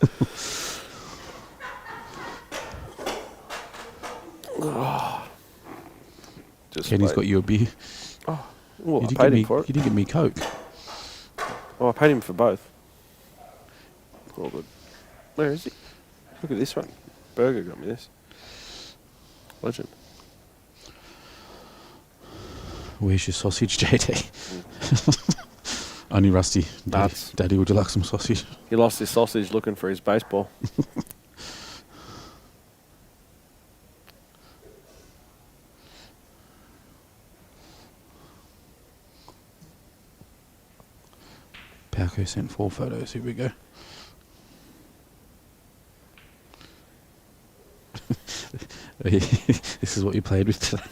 Just Kenny's wait. got you a beer. Well, You I did paid get him for it. You did get me Coke. Oh, I paid him for both. All good. Where is he? Look at this one. Burger got me this. Legend. Where's your sausage, JD? Only Rusty. Nuts. Daddy, would you like some sausage? He lost his sausage looking for his baseball. Palco sent 4 photos. Here we go. This is what you played with today.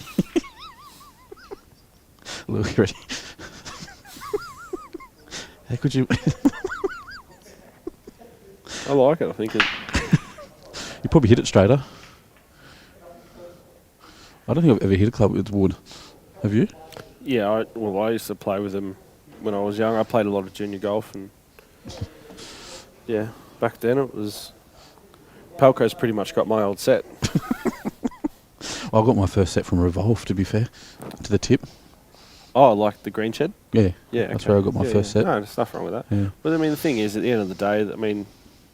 Look, ready? How could you? I like it. I think it. You probably hit it straighter. I don't think I've ever hit a club with wood. Have you? Yeah, I used to play with them when I was young. I played a lot of junior golf, and yeah, back then it was. Palco's pretty much got my old set. I got my first set from Revolve, to be fair, to the tip. Oh, like the green shed? Yeah, Yeah, that's okay. where I got my Yeah, first yeah. set. No, there's nothing wrong with that. Yeah. But I mean, the thing is, at the end of the day, I mean,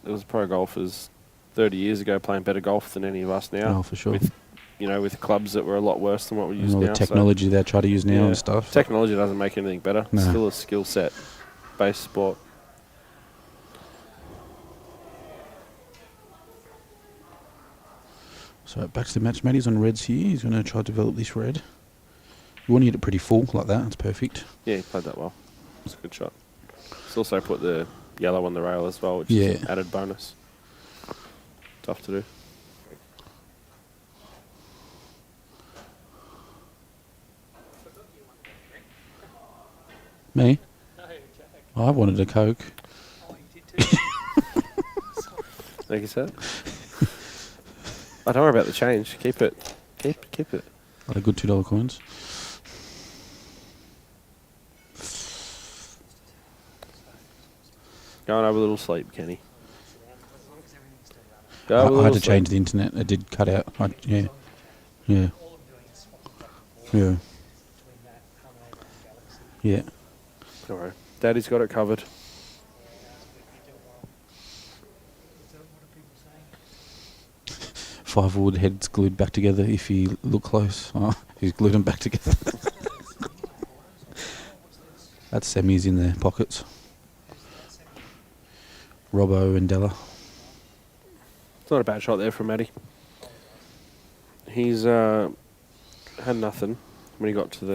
there was pro golfers 30 years ago playing better golf than any of us now. Oh, for sure. With, with clubs that were a lot worse than what we And use all now. the technology they try to use now yeah. and stuff. Technology doesn't make anything better. It's No. still a skill set based sport. So back to the match. Matty's on reds here. He's going to try to develop this red. You want to hit it pretty full like that. It's perfect. Yeah, he played that well. It's a good shot. He's also put the yellow on the rail as well, which Yeah. is an added bonus. Tough to do. Me? I wanted a Coke. Oh, you did too. Thank you, sir. I don't worry about the change. Keep it. Keep it. Like a good $2 coins. Go and have a little sleep, Kenny. As long as everything's still running. Go have a I little had to sleep. change the internet. It did cut out. Yeah. Yeah. All I'm doing is swapping back and forth Yeah. between that Harmon and Galaxy. Yeah. Don't worry. Daddy's got it covered. What are people saying? 5 wood heads glued back together if you look close. Oh, he's glued them back together. That's semis in their pockets. Robbo and Della. It's not a bad shot there from Matty. He's had nothing when he got to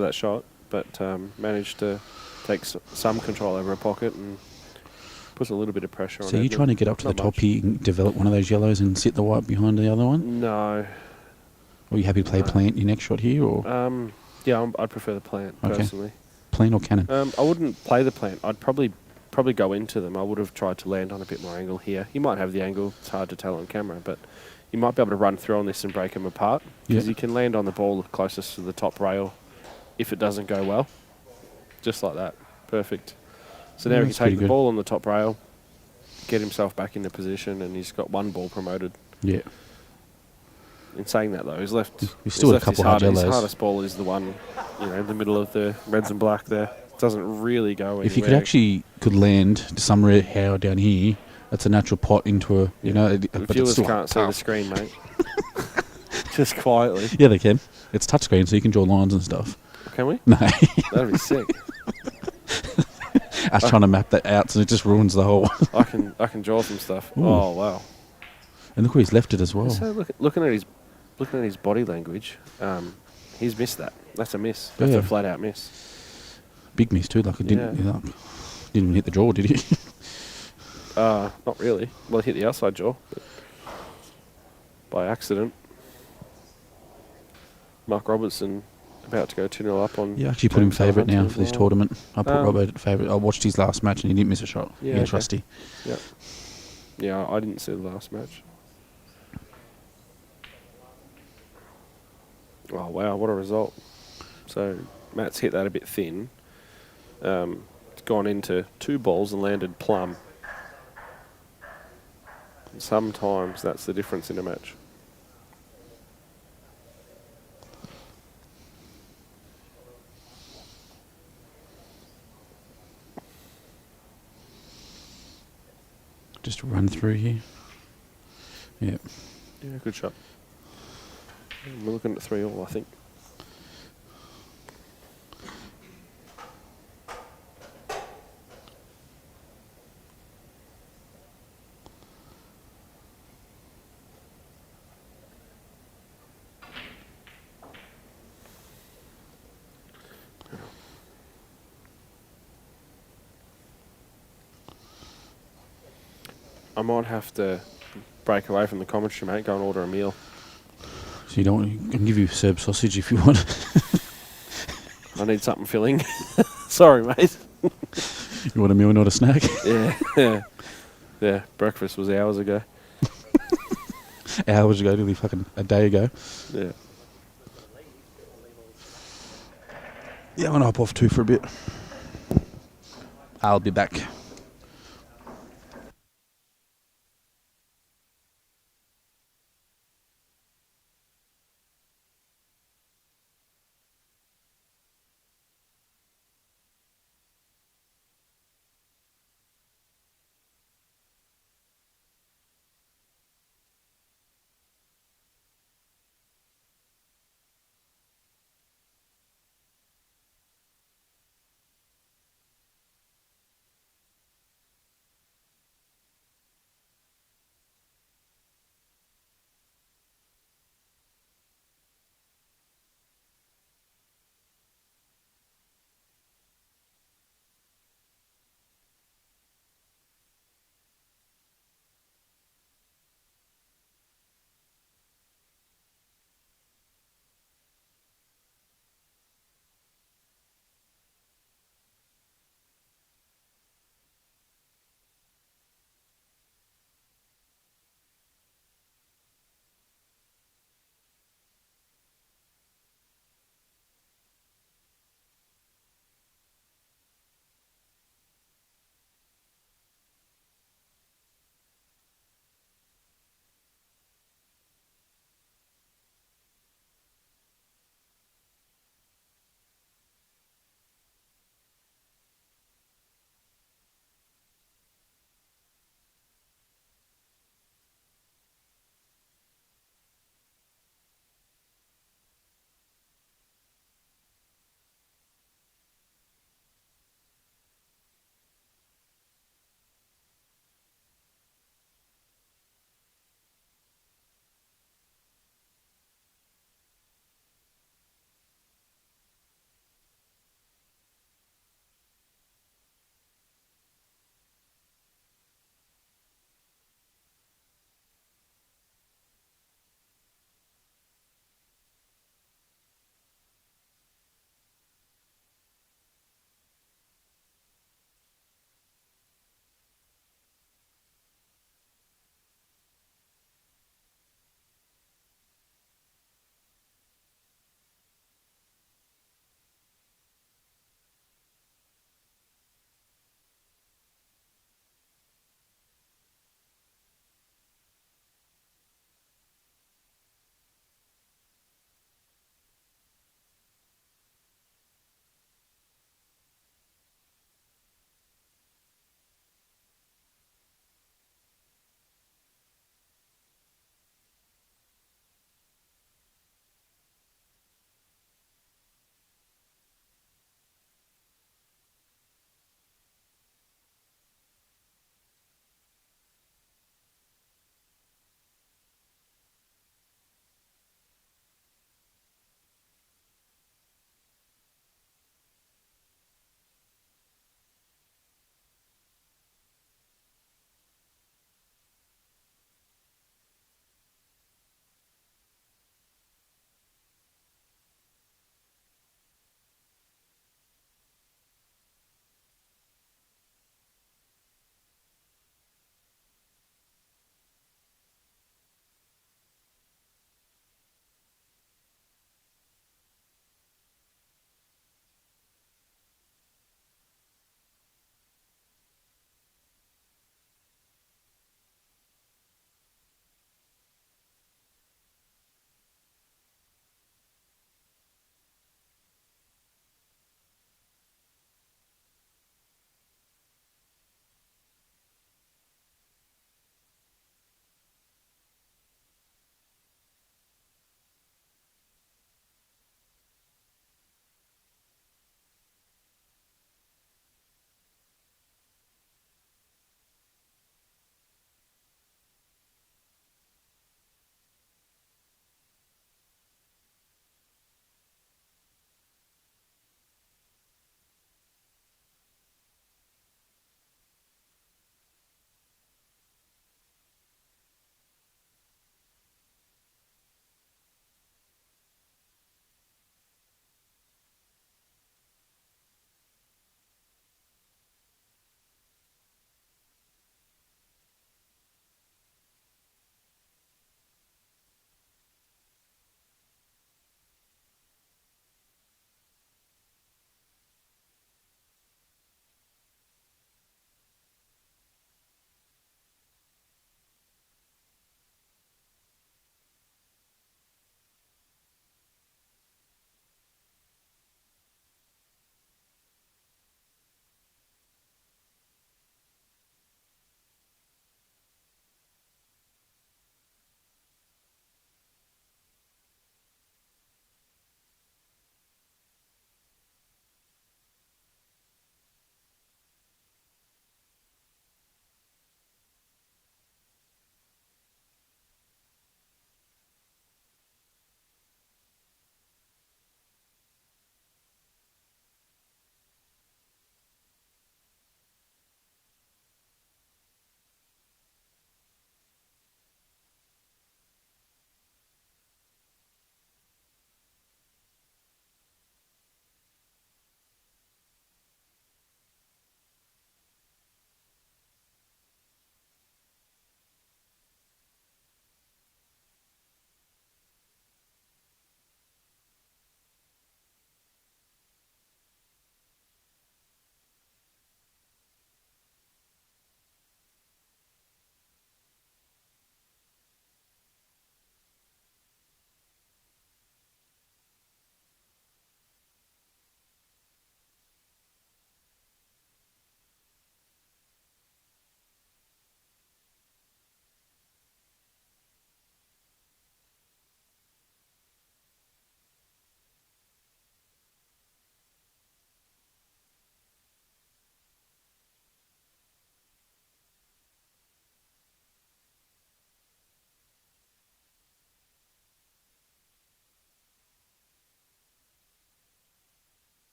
that shot, but managed to take some control over a pocket and puts a little bit of pressure on. So you're trying to get up to the top here and develop one of those yellows and sit the white behind the other one? No. Or are you happy to play plant your next shot here, or yeah, I'd prefer the plant personally. Plant or cannon? I wouldn't play the plant. I'd probably go into them. I would have tried to land on a bit more angle here. You might have the angle. It's hard to tell on camera, but you might be able to run through on this and break them apart because you can land on the ball closest to the top rail if it doesn't go well. Just like that. Perfect. So now he can take the ball on the top rail, get himself back into position, and he's got one ball promoted. Yeah. In saying that, though, he's still a couple hard yellows. His hardest ball is the one, in the middle of the reds and black there. It doesn't really go anywhere. If you could land somewhere how down here, that's a natural pot into a, The but viewers can't see the screen, mate. Just quietly. Yeah, they can. It's touchscreen, so you can draw lines and stuff. Can we? No. That'd be sick. I was trying to map that out, so it just ruins the whole. I can draw some stuff. Ooh. Oh wow! And look where he's left it as well. So looking at his body language, he's missed that. That's a miss. That's a flat out miss. Big miss too. Like it didn't even hit the draw, did he? Not really. Well, he hit the outside jaw, but by accident. Mark Robertson about to go 2-0 up on. Yeah, actually put him favourite now for this tournament. I put Robert at favourite. I watched his last match and he didn't miss a shot. Yeah, against Rusty. Yeah. Yeah, I didn't see the last match. Oh wow, what a result! So Matt's hit that a bit thin. It's gone into 2 balls and landed plumb. And sometimes that's the difference in a match. Just run through here. Yep. Yeah, good shot. We're looking at 3-all, I think. I might have to break away from the commentary, mate. Go and order a meal. So you don't want, I can give you Serb sausage if you want. I need something filling. Sorry, mate. You want a meal, not a snack? Yeah. Breakfast was hours ago. Hours ago, nearly fucking a day ago. Yeah. Yeah, I'm going to hop off too for a bit. I'll be back.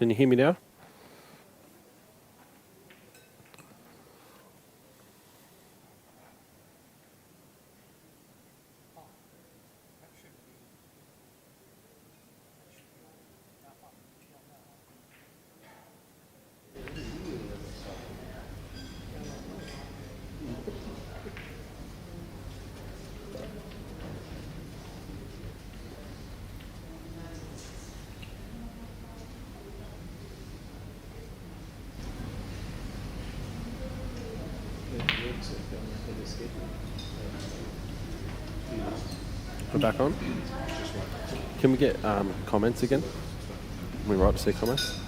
Can you hear me now? We're back on. Can we get comments again? We right to see comments?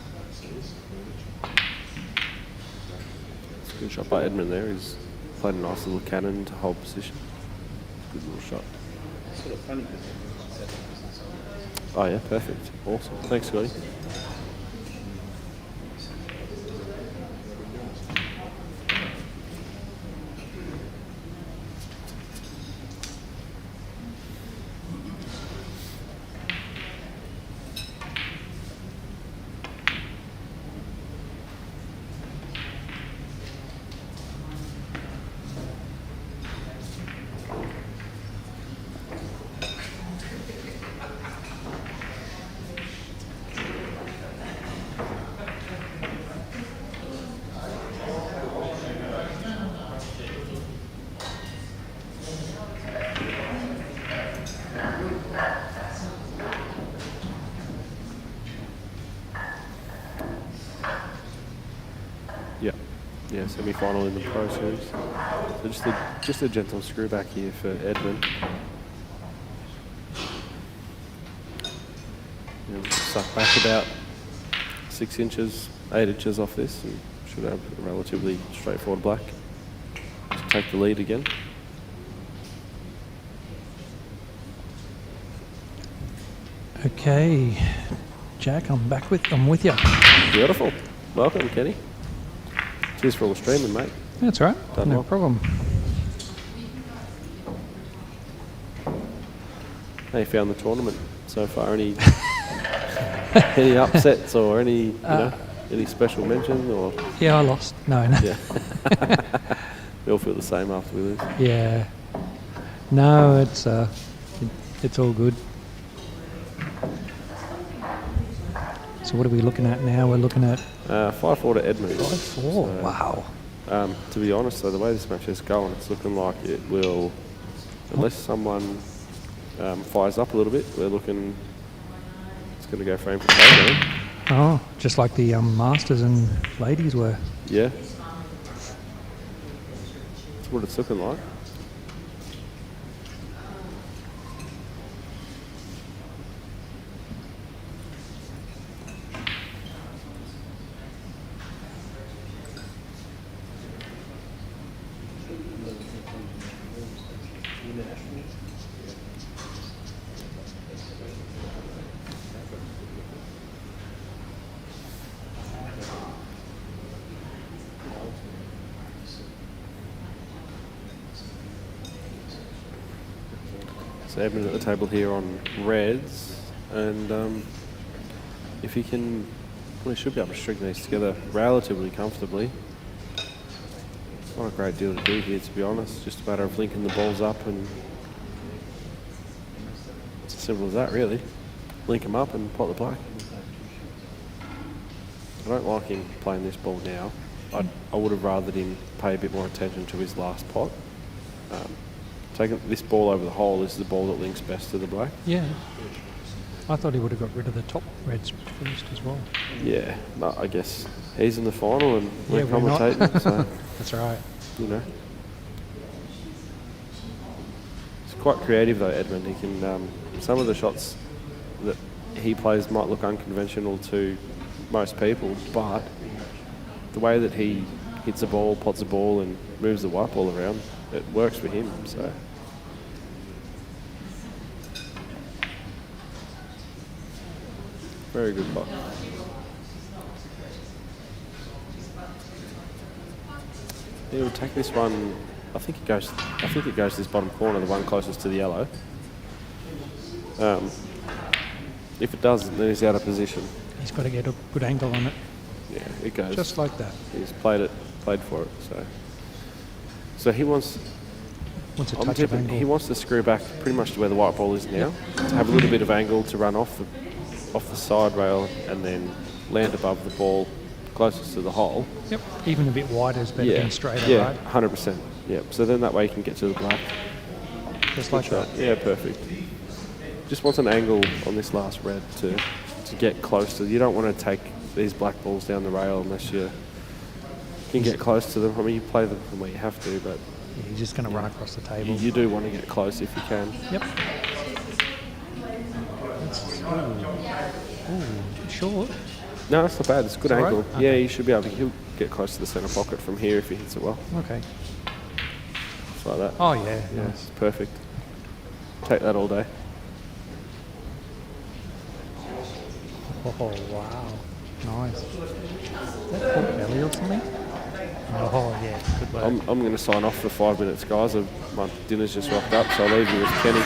It's a good shot by Edmund there. He's played a nice little cannon to hold position. Good little shot. Oh yeah, perfect. Awesome. Thanks, Scotty. Yeah, semi-final in the Pro Series. So just a gentle screw back here for Edmund. And suck back about 6 inches, 8 inches off this, and should have a relatively straightforward black. Just take the lead again. Okay, Jack, I'm with you. Beautiful. Welcome, Kenny. Cheers for all the streaming, mate. That's all right. Done no well. problem. How you found the tournament so far? Any upsets or any any special mentions or? Yeah, I lost. No. Yeah. We all feel the same after we lose. Yeah. No, it's all good. So what are we looking at now? We're looking at 5-4 to Edmund. 5-4. So, Wow. To be honest, though, the way this match is going, it's looking like it will, unless someone fires up a little bit, we're looking, it's going to go frame for frame. Oh, just like the Masters and ladies were. Yeah. That's what it's looking like. So Edmund at the table here on reds, and if he can, well, he should be able to string these together relatively comfortably. Not a great deal to do here, to be honest. Just a matter of linking the balls up, and it's as simple as that, really. Link them up and pot the black. I don't like him playing this ball now. I would have rathered him pay a bit more attention to his last pot. Taking this ball over the hole, this is the ball that links best to the black. Yeah. I thought he would have got rid of the top reds first as well. Yeah, no, I guess he's in the final and we're Yeah, we're not. commentating, so, That's right. you know. It's quite creative though, Edmund. He can, some of the shots that he plays might look unconventional to most people, but the way that he hits a ball, pots a ball and moves the white ball around, it works for him, so. Very good pot. He'll take this one. I think it goes to this bottom corner, the one closest to the yellow. If it does, then he's out of position. He's got to get a good angle on it, Yeah, it goes. just like that. He's played for it. So he wants. Wants a I'm touch of tipping angle. he wants to screw back pretty much to where the white ball is now, to have a little bit of angle to run off the side rail and then land above the ball closest to the hole. Yep, even a bit wider is better than straighter, yeah, right? 100%. Yeah, so then that way you can get to the black. Just like Good that. shot. Yeah, perfect. Just wants an angle on this last red to get close to. You don't want to take these black balls down the rail unless you can get close to them. I mean, you play them where you have to, but Yeah, he's just going to run across the table. you do want to get close if you can. Yep. Ooh, short. No, that's not bad. It's a good It's all angle. right? Yeah, Okay. you should be able to. He'll get close to the centre pocket from here if he hits it well. Okay. Just like that. Oh, yeah. Yeah, Nice. it's perfect. Take that all day. Oh, wow. Nice. Is that pork belly or something? Oh, yeah. Good work. I'm going to sign off for 5 minutes, guys. My dinner's just wrapped up, so I'll leave you with Kenny.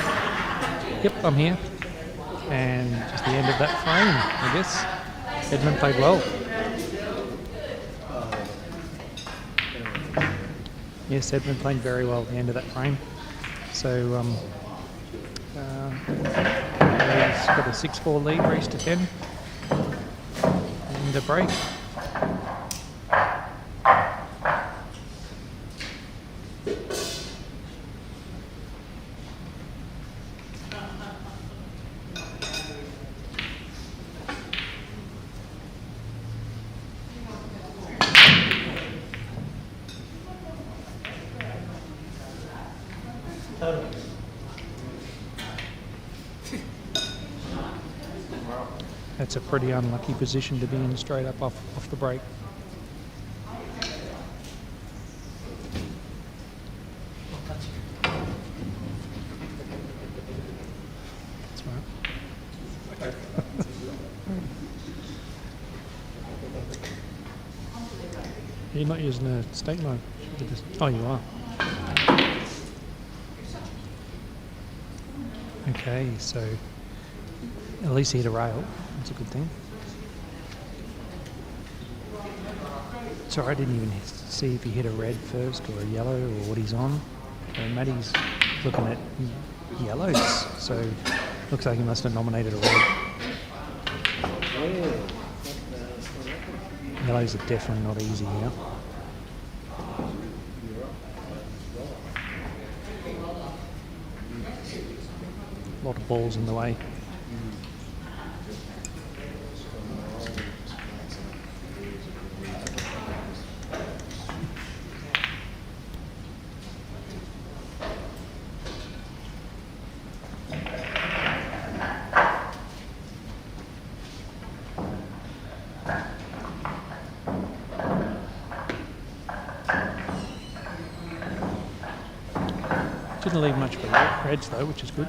Yep, I'm here. And just the end of that frame, I guess. Edmund played well. Yes, Edmund played very well at the end of that frame. So, he's got a 6-4 lead, race to 10. And a break. That's a pretty unlucky position to be in straight up off the break. That's right. You're not using a stake mode. Oh, you are. Okay, so at least he hit a rail. That's a good thing. Sorry, I didn't even see if he hit a red first or a yellow or what he's on. Matty's looking at yellows, so looks like he must have nominated a red. Yellows are definitely not easy here. A lot of balls in the way. Didn't leave much for reds though, which is good.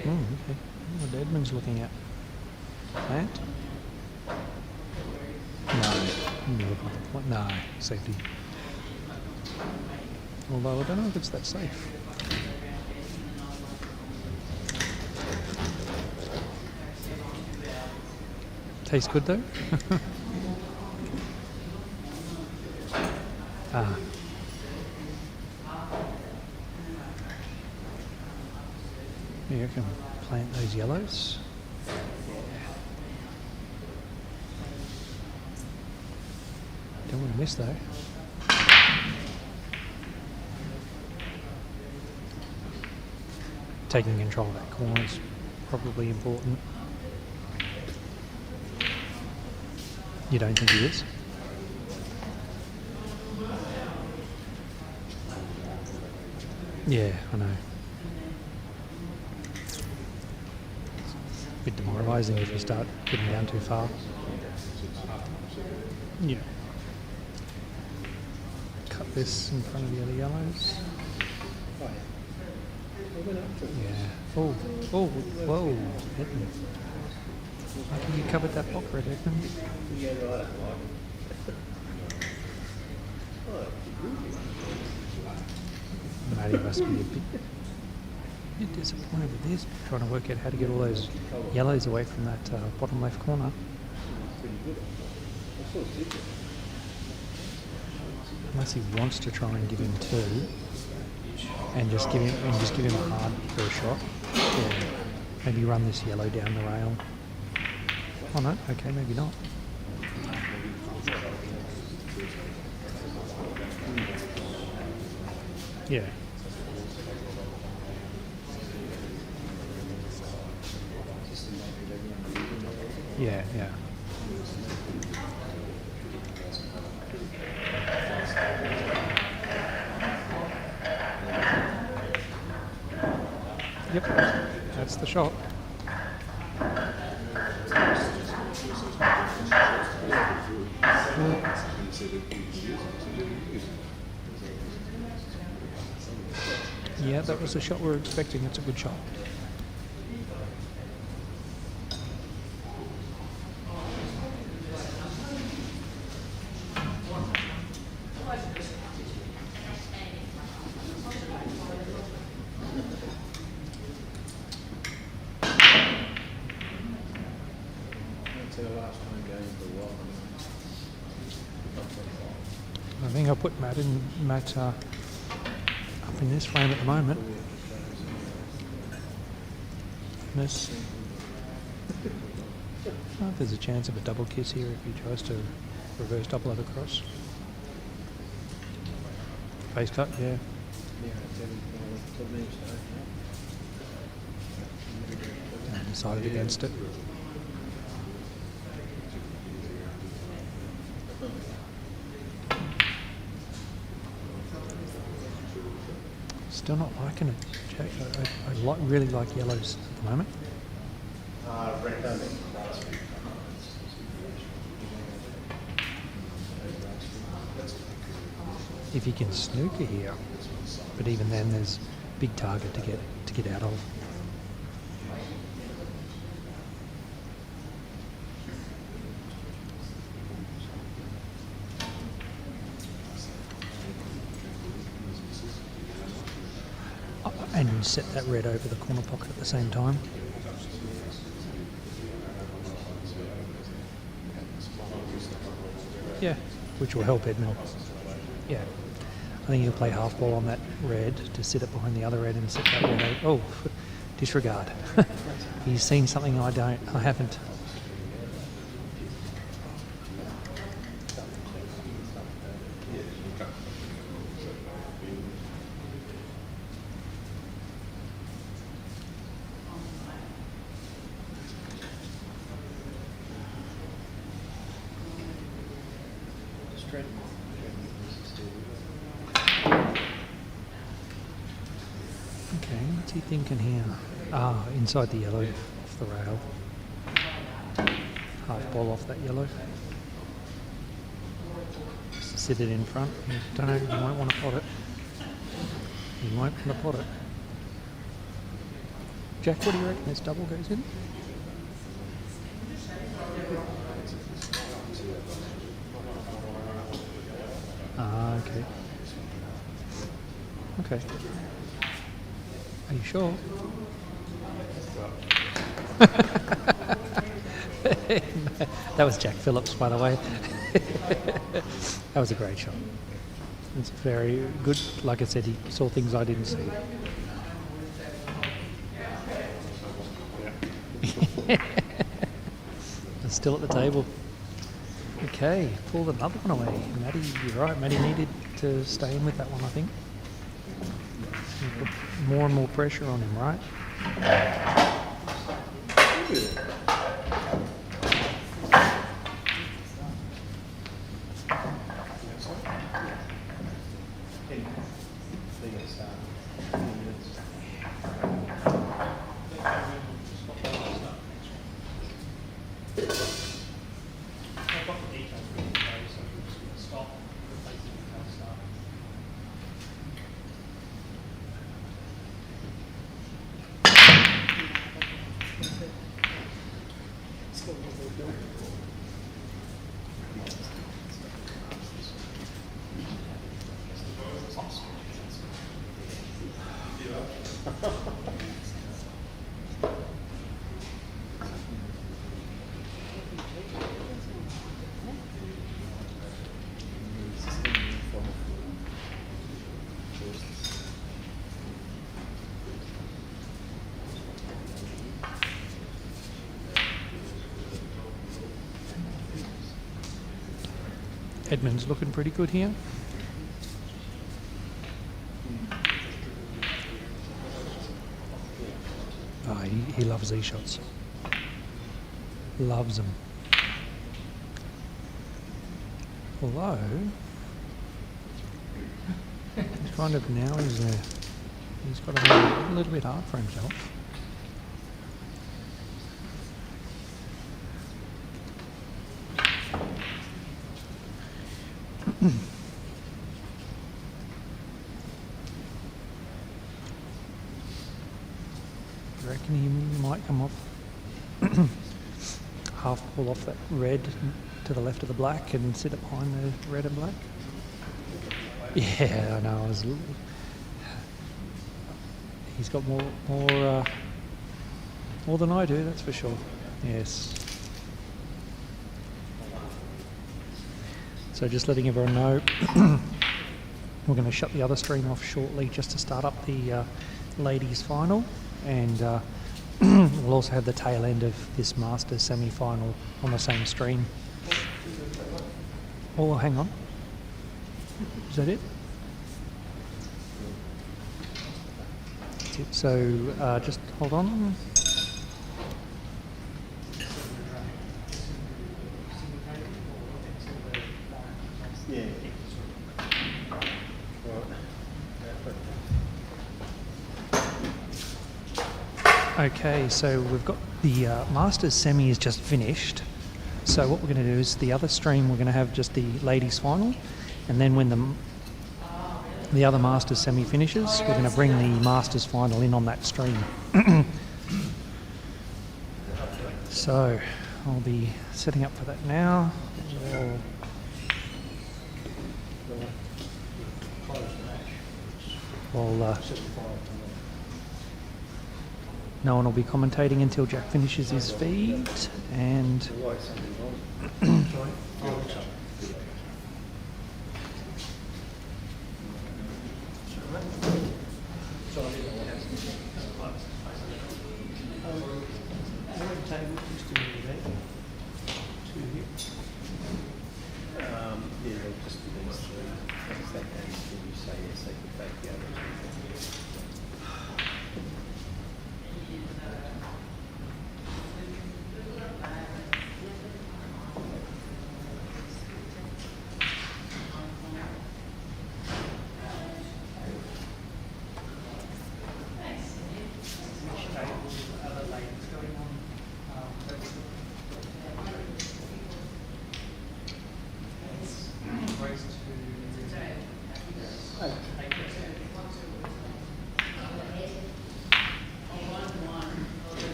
Okay. What Edmund's looking at? That? No. No, safety. Although I don't know if it's that safe. Tastes good though. Ah. Yeah, I can plant those yellows. Don't want to miss though. Taking control of that corner is probably important. You don't think he is? Yeah, I know. A bit demoralising if you start getting down too far. Yeah. Cut this in front of the other yellows. Yeah. Oh, whoa, Edmund. I think you covered that block red, Edmund. Matty must be a bit bit disappointed with this, trying to work out how to get all those yellows away from that bottom left corner. Unless he wants to try and give him two, and just give him a hard first shot, or maybe run this yellow down the rail. Oh no, okay, maybe not. Yeah. Yeah, yeah. Yep, that's the shot. Yeah, that was the shot we were expecting. It's a good shot. I think I'll put Matt up in this frame at the moment. Miss. Oh, there's a chance of a double kiss here if he tries to reverse double it across. Face cut, yeah. And decided against it. Still not liking it, Jack. I really like yellows at the moment. If you can snooker here, but even then there's a big target to get out of. And you set that red over the corner pocket at the same time. Yeah, which will help Edmund. Yeah. I think he'll play half ball on that red to sit it behind the other red and set that red over. Oh, disregard. He's seen something I haven't. Okay, what's he thinking here? Ah, inside the yellow, off the rail. Half ball off that yellow. Just sit it in front. You don't know, you won't want to pot it. You won't want to pot it. Jack, what do you reckon this double goes in? Ah, okay. Okay. Are you sure? That was Jakk Phillips, by the way. That was a great shot. It's very good. Like I said, he saw things I didn't see. It's still at the table. Okay, pulled another one away. Matty, you're right. Matty needed to stay in with that one, I think. Put more and more pressure on him, right? Edmund's looking pretty good here. Oh, he loves these shots. Loves them. Although, he's kind of now he's got to make it a little bit hard for himself. I reckon he might come off half pull off that red to the left of the black and sit up behind the red and black. Yeah, I know. He's got more than I do, that's for sure. Yes. So just letting everyone know, we're going to shut the other stream off shortly just to start up the ladies' final, and we'll also have the tail end of this Masters semi-final on the same stream. Oh, hang on. Is that it? That's it. So just hold on. Yeah. Okay, so we've got the Masters semi is just finished. So what we're going to do is the other stream we're going to have just the ladies final, and then when the other Masters semi finishes, we're going to bring the Masters final in on that stream. So I'll be setting up for that now. No one will be commentating until Jakk finishes his feed, and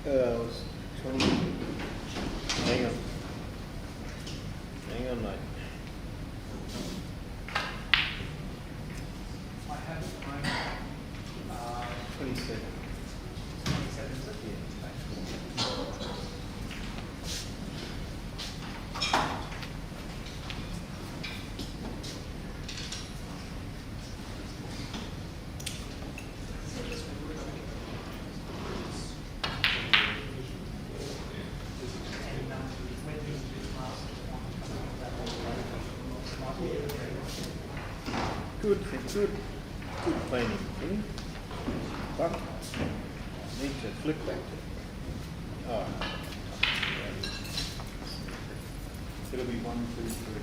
It was 20. Hang on, mate. I have at the moment 27. 27, is it? Yeah. Good planning. But need to flip back to. Oh. It'll be 1, 2, 3.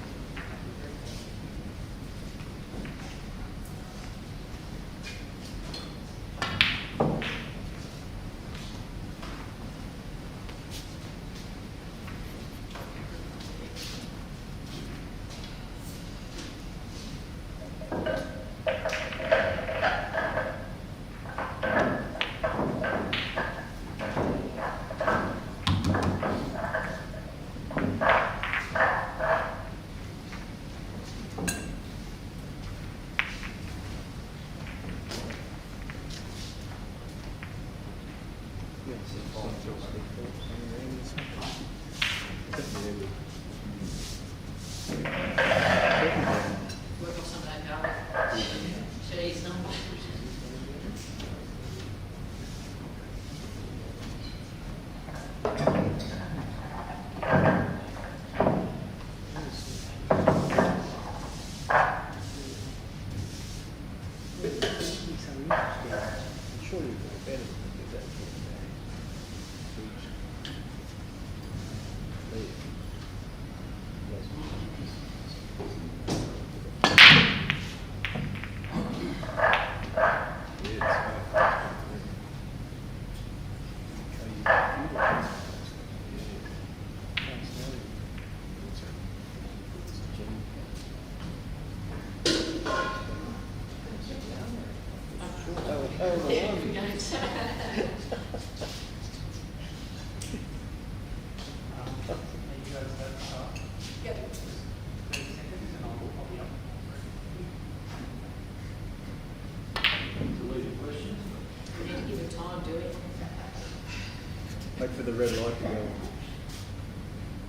Work on some of that garlic. Cheese, number. I'm sure you've got better than do that for We need to give it time, do we? Wait for the red light to go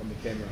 on the camera.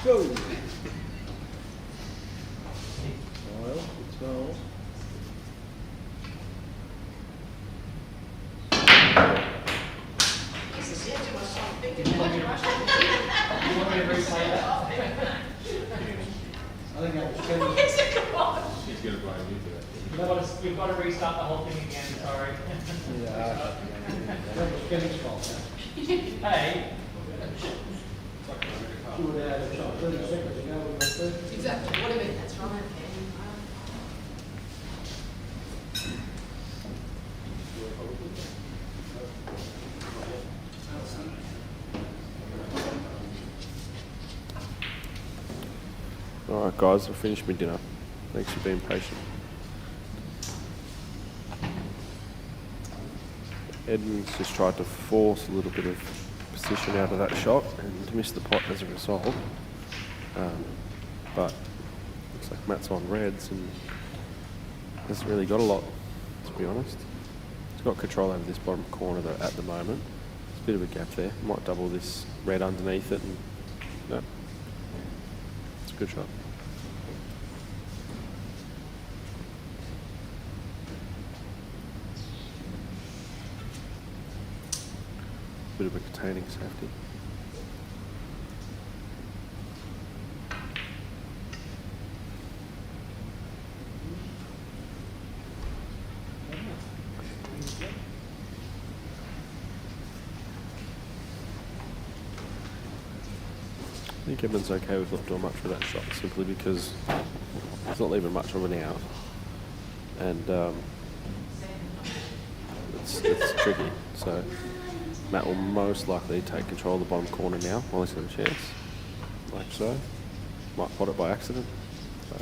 Go! Smile, good smile. We've got to restart the whole thing again, sorry. Hey. Exactly, what a minute, that's right. Alright guys, I've finished my dinner. Thanks for being patient. Edmund's just tried to force a little bit of position out of that shot and missed the pot as a result. But looks like Matt's on reds and hasn't really got a lot, to be honest. He's got control over this bottom corner though at the moment. There's a bit of a gap there. Might double this red underneath it and no. It's a good shot. Bit of a containing safety. I think Edmund's okay with not doing much with that shot simply because he's not leaving much of an out and it's tricky. So Matt will most likely take control of the bottom corner now while he's got a chance, like so. Might pot it by accident. So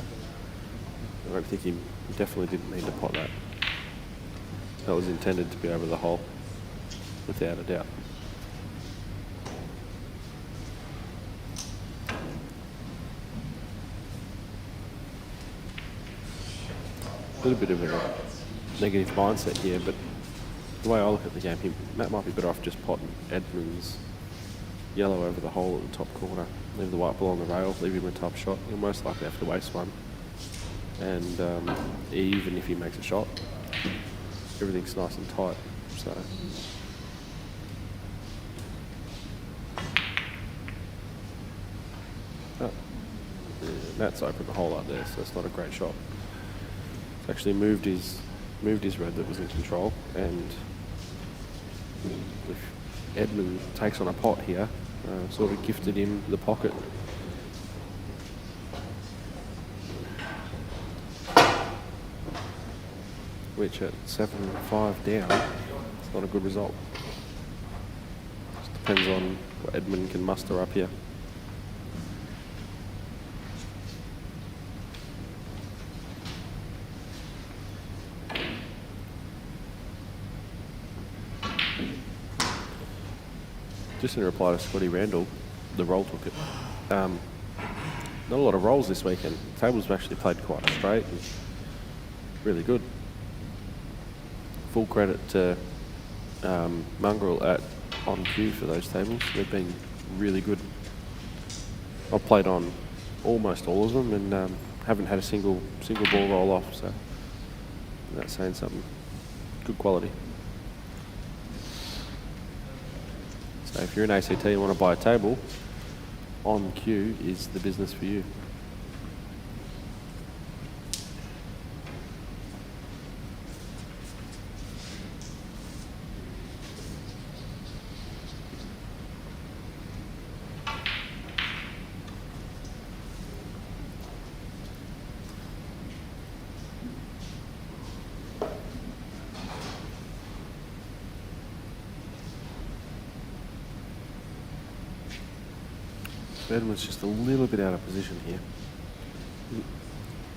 I don't think he definitely didn't mean to pot that. That was intended to be over the hole, without a doubt. A little bit of a negative mindset here, but the way I look at the game, Matt might be better off just potting Edmund's yellow over the hole at the top corner. Leave the white ball on the rail, leave him a tough shot. He'll most likely have to waste one. And even if he makes a shot, everything's nice and tight. So Matt's opened the hole up there, so it's not a great shot. It's actually moved his red that was in control, and Edmund takes on a pot here, sort of gifted him the pocket. Which at 7-5 down, it's not a good result. Just depends on what Edmund can muster up here. Just in reply to Scotty Randall, the roll took it. Not a lot of rolls this weekend. Tables actually played quite straight and really good. Full credit to Mongrel at on cue for those tables. They've been really good. I've played on almost all of them and haven't had a single ball roll off, so that's saying something. Good quality. So if you're in ACT and want to buy a table, on cue is the business for you. Edmund's just a little bit out of position here.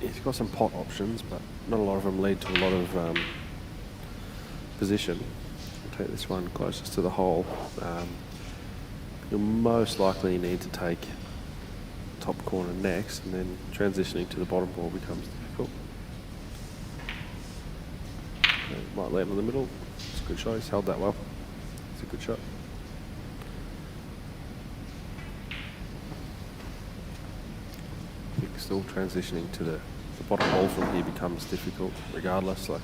He's got some pot options, but not a lot of them lead to a lot of position. I'll take this one closest to the hole. You'll most likely need to take top corner next, and then transitioning to the bottom ball becomes difficult. So might land in the middle. It's a good shot. He's held that well. It's a good shot. Still transitioning to the bottom hole from here becomes difficult regardless. Like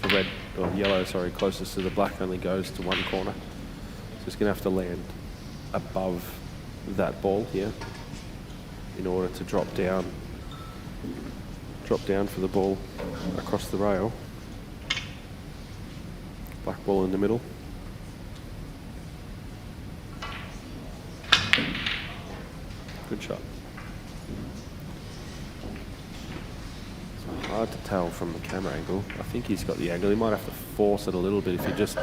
the red or yellow, sorry, closest to the black only goes to one corner. So it's going to have to land above that ball here in order to drop down for the ball across the rail. Black ball in the middle. Good shot. It's hard to tell from the camera angle. I think he's got the angle. He might have to force it a little bit. If he just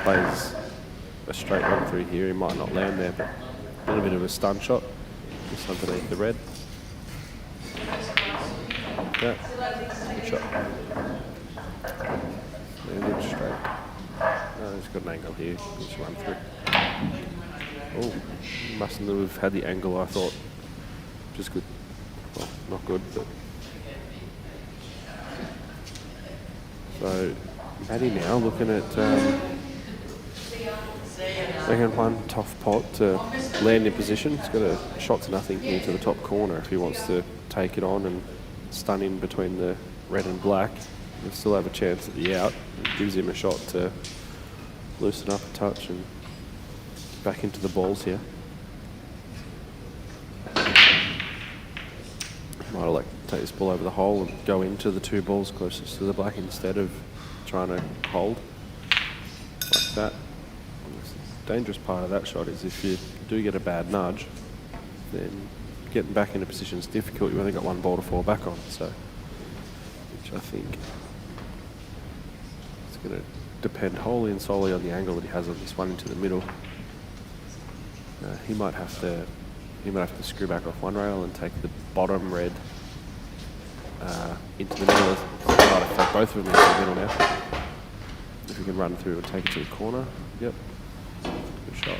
plays a straight run through here, he might not land there, but a little bit of a stun shot just underneath the red. Yeah, good shot. Landed straight. No, he's got an angle here. Just run through. Oh, mustn't have had the angle, I thought. Just good. Well, not good, but... So, Matty now looking at second one, tough pot to land in position. He's got a shot to nothing here to the top corner if he wants to take it on and stun in between the red and black. He'll still have a chance at the out. It gives him a shot to loosen up a touch and back into the balls here. Might have like take this ball over the hole and go into the two balls closest to the black instead of trying to hold like that. The dangerous part of that shot is if you do get a bad nudge, then getting back into position is difficult. You've only got one ball to fall back on, so which I think it's going to depend wholly and solely on the angle that he has on this one into the middle. He might have to screw back off one rail and take the bottom red into the middle. He might have to take both of them into the middle now. If he can run through and take it to the corner. Yep. Good shot.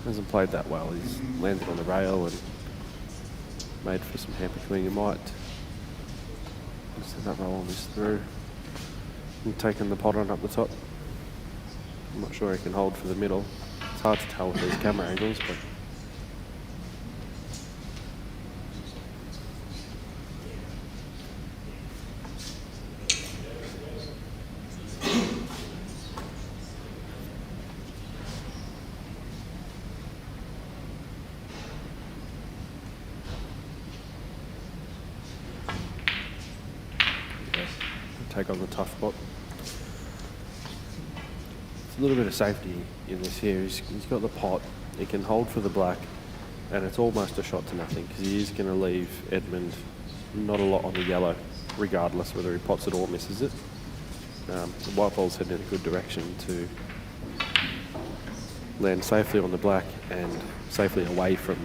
Hasn't played that well. He's landed on the rail and made for some hamper coming. He might send that roll on this through and taking the pot on up the top. I'm not sure he can hold for the middle. It's hard to tell with these camera angles, but take on the tough spot. a little bit of safety in this here. He's got the pot, he can hold for the black, and it's almost a shot to nothing because he is going to leave Edmund not a lot on the yellow, regardless whether he pots it or misses it. The white ball's heading in a good direction to land safely on the black and safely away from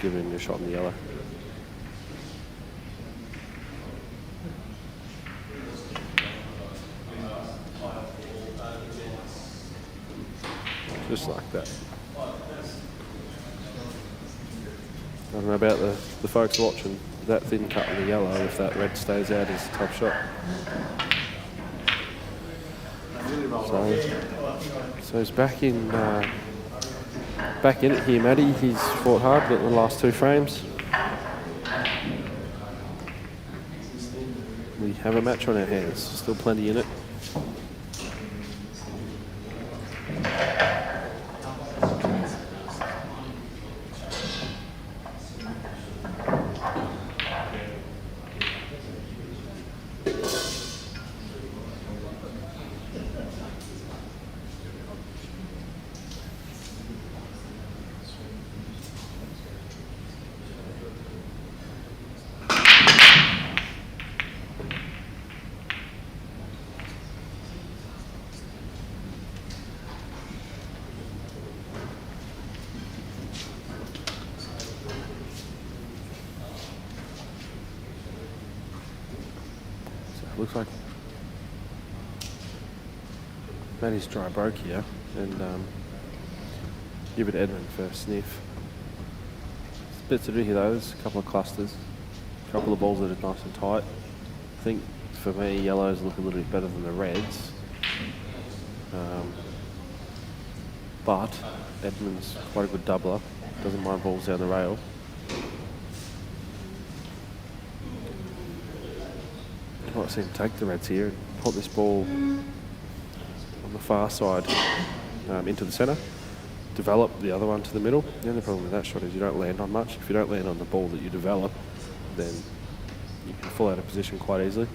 giving him a shot in the yellow. Just like that. I don't know about the folks watching, that thin cut in the yellow, if that red stays out, is a tough shot. So he's back in it here, Matty. He's fought hard, got the last 2 frames. We have a match on our hands, still plenty in it. Looks like Matty's dry broke here, and give it to Edmund for a sniff. There's a bit to do here though, there's a couple of clusters, a couple of balls that are nice and tight. I think for me yellows look a little bit better than the reds, but Edmund's quite a good doubler, doesn't mind balls down the rail. I might see him take the reds here and put this ball on the far side into the centre, develop the other one to the middle. The only problem with that shot is you don't land on much. If you don't land on the ball that you develop, then you can fall out of position quite easily.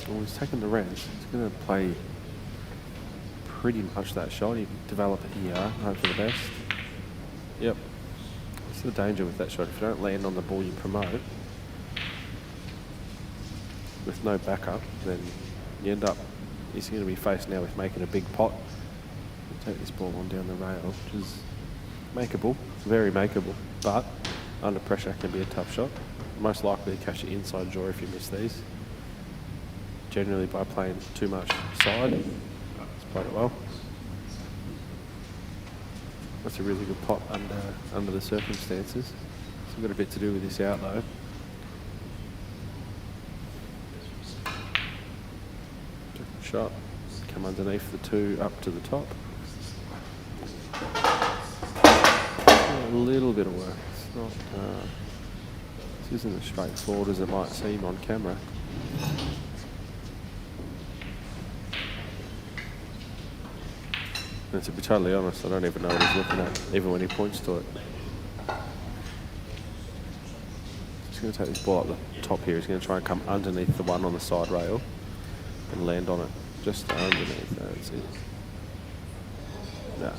Well, he's taking the reds. He's going to play pretty much that shot. He develop it here, hope for the best. Yep. That's the danger with that shot. If you don't land on the ball you promote, with no backup, then you end up, he's going to be faced now with making a big pot. Take this ball on down the rail, which is makeable, very makeable, but under pressure can be a tough shot. Most likely to catch the inside jaw if you miss these. Generally by playing too much side. He's played it well. That's a really good pot under the circumstances. Still got a bit to do with this out though. Shot. Come underneath the 2 up to the top. A little bit of work. It's not. This isn't as straightforward as it might seem on camera. And to be totally honest, I don't even know what he's looking at, even when he points to it. He's going to take this ball up the top here. He's going to try and come underneath the one on the side rail and land on it. Just underneath. That's it. No,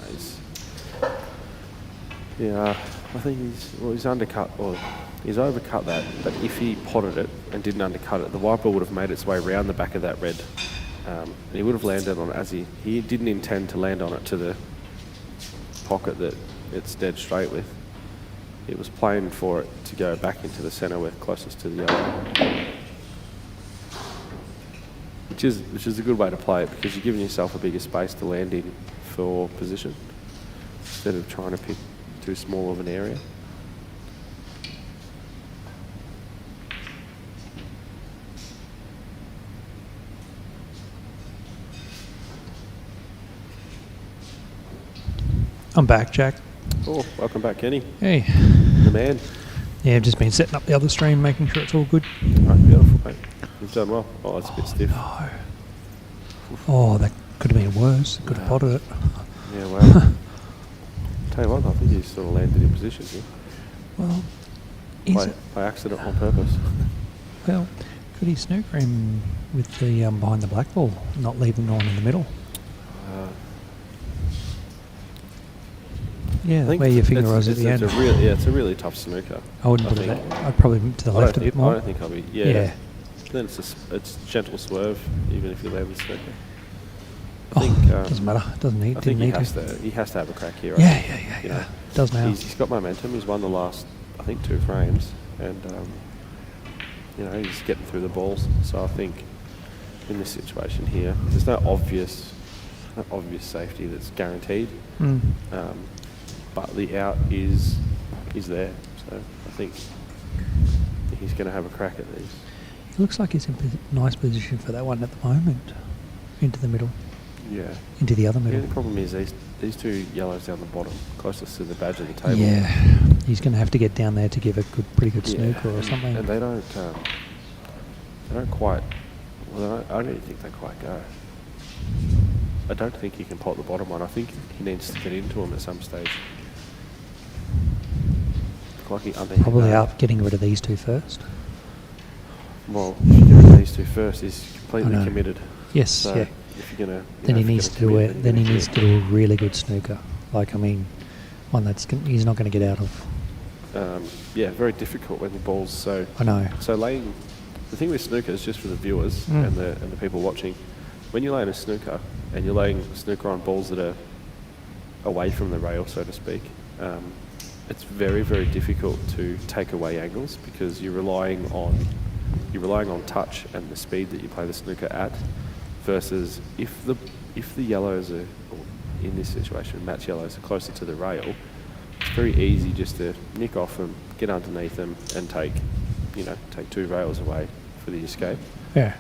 yeah, I think he's undercut, or he's overcut that, but if he potted it and didn't undercut it, the white ball would have made its way around the back of that red. And he would have landed on it as he didn't intend to land on it to the pocket that it's dead straight with. He was playing for it to go back into the centre where closest to the yellow. Which is a good way to play it because you're giving yourself a bigger space to land in for position instead of trying to pick too small of an area. I'm back, Jack. Oh, welcome back, Kenny. Hey. The man. Yeah, I've just been setting up the other stream, making sure it's all good. Right, beautiful, mate. You've done well. Oh, it's a bit stiff. No. Oh, that could have been worse. Could have potted it. Yeah, well. Tell you what, I think he's sort of landed in position here. Well, is it? By accident, on purpose. Well, could he snooker him with the behind the black ball, not leaving one in the middle? Yeah, where your finger was at the end. It's a really tough snooker. I wouldn't put it that. I'd probably to the left a bit more. I don't think I'll be. Yeah. Then it's gentle swerve, even if you land the snooker. I think doesn't matter. Doesn't need. I think he has to have a crack here. Yeah. You know, does now. He's got momentum. He's won the last, I think, 2 frames, and you know, he's getting through the balls. So I think in this situation here, there's no obvious safety that's guaranteed. But the out is there. So I think he's going to have a crack at these. It looks like he's in nice position for that one at the moment. Into the middle. Yeah. Into the other middle. Yeah, the problem is these 2 yellows down the bottom, closest to the badge of the table. Yeah. He's going to have to get down there to give a pretty good snooker or something. And they don't quite. Well, I don't even think they quite go. I don't think he can pot the bottom one. I think he needs to get into them at some stage. Probably up getting rid of these 2 first. Well, if you get rid of these 2 first, he's completely committed. Yes, so yeah. If you're gonna, then he needs to do it. Then he needs to do a really good snooker. Like, I mean, one that's he's not going to get out of. Yeah, very difficult when the ball's so. I know. So laying, the thing with snooker is just for the viewers and the people watching. When you're laying a snooker and you're laying snooker on balls that are away from the rail, so to speak, it's very, very difficult to take away angles because you're relying on touch and the speed that you play the snooker at, versus if the yellows are, or in this situation, match yellows are closer to the rail, it's very easy just to nick off them, get underneath them, and take 2 rails away for the escape. Yeah.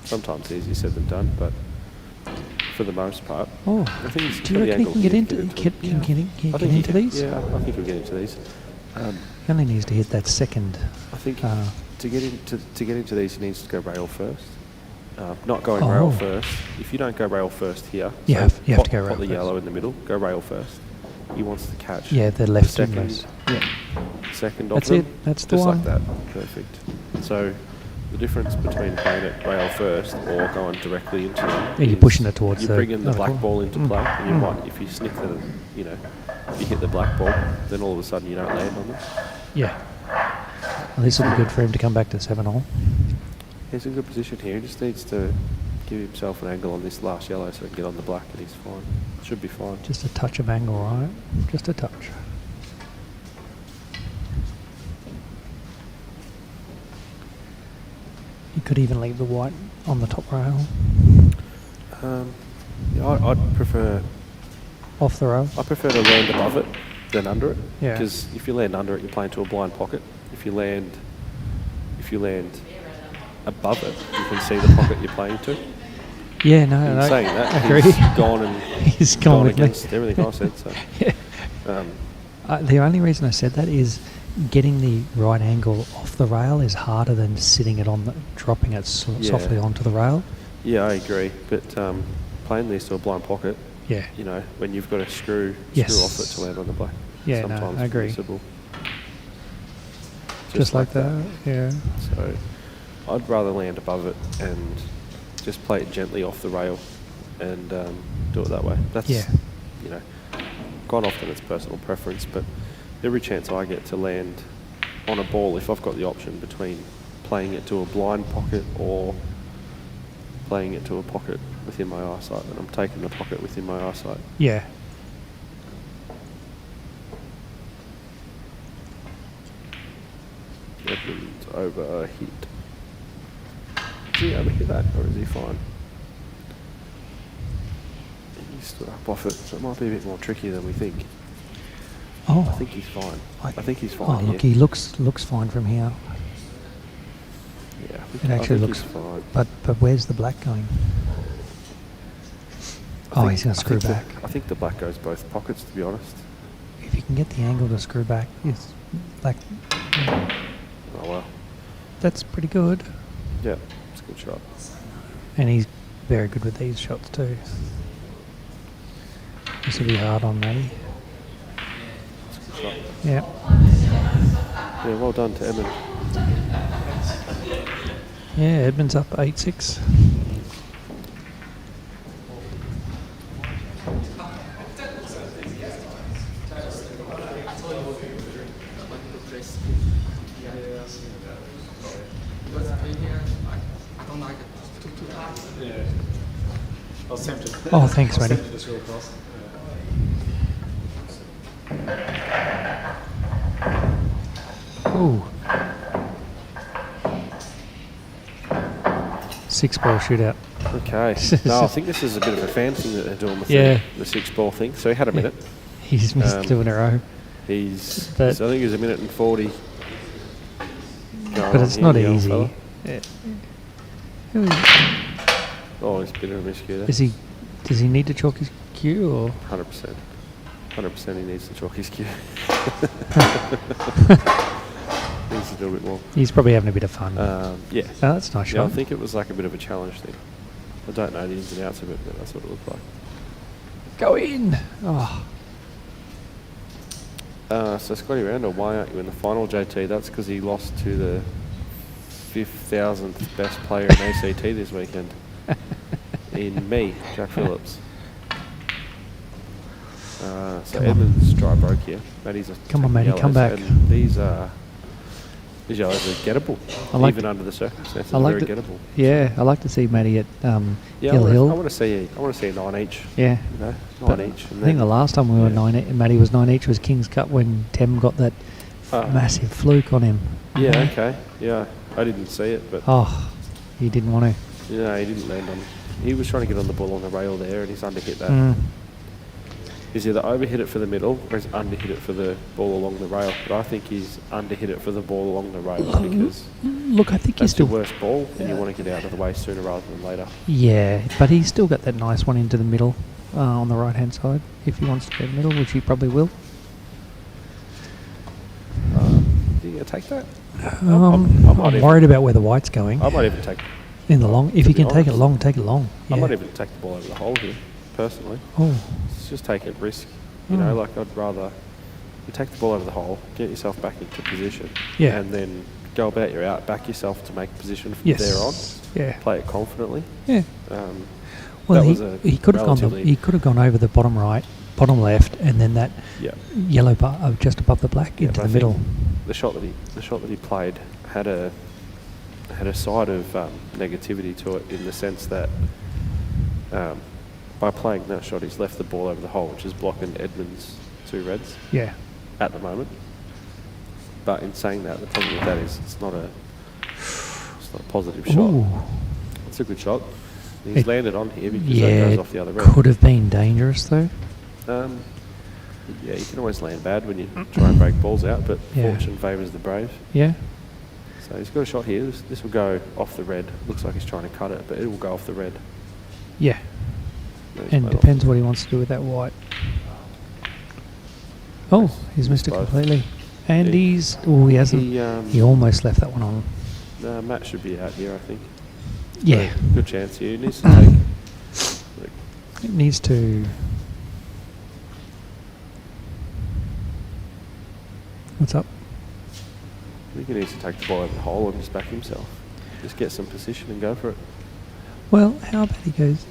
Sometimes easier said than done, but for the most part, I think he's do you reckon he can get into these? Yeah, I think he'll get into these. He only needs to hit that second. I think to get into these, he needs to go rail first. Not going rail first. If you don't go rail first here, you have to go rail first. Put the yellow in the middle. Go rail first. He wants to catch. Yeah, the left second. Yeah. Second of That's them. it. That's the just one. Like that. Perfect. So the difference between playing it rail first or going directly into them, you're pushing it towards you bring in the black ball into play, and you might, if you sniff the, if you hit the black ball, then all of a sudden you don't land on them. Yeah. Well, this will be good for him to come back to 7-all. He's in a good position here. He just needs to give himself an angle on this last yellow so he can get on the black, and he's fine. Should be fine. Just a touch of angle, right? Just a touch. You could even leave the white on the top rail. I'd prefer off the rail. I prefer to land above it than under it. Yeah. Because if you land under it, you're playing to a blind pocket. If you land above it, you can see the pocket you're playing to. Yeah, no, In saying that, I agree. he's gone and he's gone against everything I said. So. Yeah. The only reason I said that is getting the right angle off the rail is harder than sitting it on dropping it softly onto the rail. Yeah, I agree. But playing these to a blind pocket, when you've got to screw off it to land on the black. Yeah, sometimes no, I agree. Possible. Just like that, yeah. So I'd rather land above it and just play it gently off the rail and do it that way. That's, quite often it's personal preference, but every chance I get to land on a ball, if I've got the option between playing it to a blind pocket or playing it to a pocket within my eyesight, then I'm taking the pocket within my eyesight. Yeah. Edmund over hit. Is he over hit that, or is he fine? He stood up off it, so it might be a bit more tricky than we think. Oh, I think he's fine. I think he's fine. Oh, look, he looks fine from here. Yeah, it actually looks fine. But where's the black going? Oh, he's going to screw I think back. I think the black goes both pockets, to be honest. If you can get the angle to screw back, yes, black. Oh well. That's pretty good. Yeah, it's a good shot. And he's very good with these shots too. This will be hard on Matty. It's a good shot. Yeah. Yeah, well done to Edmund. Yeah, Edmund's up 8-6. I was tempted. Oh, thanks, Matty. Ooh. 6-ball shootout. Okay. No, I think this is a bit of a fan thing that they're doing with Yeah. the 6-ball thing. So he had a minute. He's missed 2 in a row. He's, But- so I think he's a minute and 40. But it's not easy. Oh, he's a bit of a miscue Does he need to chalk his cue or? 100%. 100% he needs to chalk his cue. Needs to do a bit more. He's probably having a bit of fun. Yeah. Oh, that's a nice Yeah, I shot. think it was like a bit of a challenge thing. I don't know the ins and outs of it, but that's what it looked like. Go in! Oh, So Scotty Randall, why aren't you in the final, JT? That's because he lost to the 5,000th best player in ACT this weekend. In me, Jakk Phillips. So Come on. Edmund's dry broke here. Matty's Come on, Matty, yellows, come back. And these yellows are gettable, I like even the- under the circumstances. I like very the- gettable. yeah, I like to see Matty at Yeah, Hill I Hill. want to see a 9 each. Yeah. You know, 9 But each. I think the last time we were yeah. 9 each, Matty was 9 each was King's Cup when Tem got that massive fluke on him. Yeah, okay. Yeah, I didn't see it, but Oh, he didn't want to. no, he didn't land on it. He was trying to get on the ball on the rail there, and he's underhit that. He's either overhit it for the middle or he's underhit it for the ball along the rail. But I think he's underhit it for the ball along the rail because Look, I think he's that's your still. worst ball, and you want to get out of the way sooner rather than later. Yeah, but he's still got that nice one into the middle on the right hand side if he wants to go middle, which he probably will. Do you take that? I'm might even- worried about where the white's going I might even take. in the long. If to you be can take it honest. long, take it long. I Yeah. might even take the ball over the hole here, personally. Oh, It's just take a risk. You know, Mm. like I'd rather you take the ball over the hole, get yourself back into position, Yeah. and then go about your out, back yourself to make position from yes. there on. Yeah. Play it confidently. Yeah. Um, Well, that was a he could have gone. relatively- He could have gone over the bottom right, bottom left, and then that yeah. yellow bar just above the black Yeah, into but the I think middle. The shot that he played had a side of negativity to it in the sense that by playing that shot, he's left the ball over the hole, which is blocking Edmund's 2 reds Yeah. at the moment. But in saying that, the problem with that is it's not a positive shot. Ooh. It's a good shot. He's It- landed on here because Yeah. that goes off the other red. Could have been dangerous though. Yeah, you can always land bad when you try and break balls out, but Yeah. fortune favours the brave. Yeah. So he's got a shot here. This will go off the red. Looks like he's trying to cut it, but it will go off the red. Yeah. No, he's And played off. depends what he wants to do with that white. Oh, he's missed it both. completely. And Yeah. he hasn't. He almost left that one on. Matt should be out here, I think. Yeah. So, good chance here. He needs to take. It needs to. What's up? I think he needs to take the ball over the hole and just back himself. Just get some position and go for it. Well, how about he goes?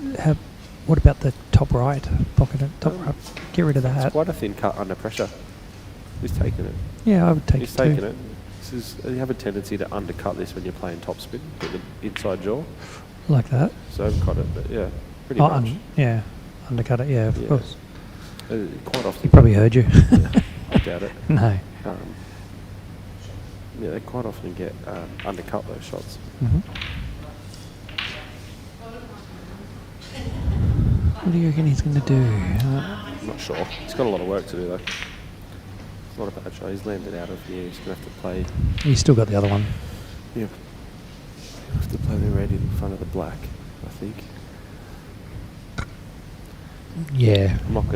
What about the top right pocket? Top right. Get rid of It's that. quite a thin cut under pressure. He's taking it. Yeah, I would take He's it too. taking it. You have a tendency to undercut this when you're playing topspin with the inside jaw. Like that. So overcut it, but yeah, pretty Oh, much. yeah. Undercut it. Yeah, of Yeah. course. Quite often. He probably heard you. I doubt it. No. Yeah, they quite often get undercut those shots. What do you reckon he's going to do? I'm not sure. He's got a lot of work to do though. It's not a bad shot. He's landed out of here. He's going to have to play. He's still got the other one. Yeah. He'll have to play the red in front of the black, I think. Yeah. I'm not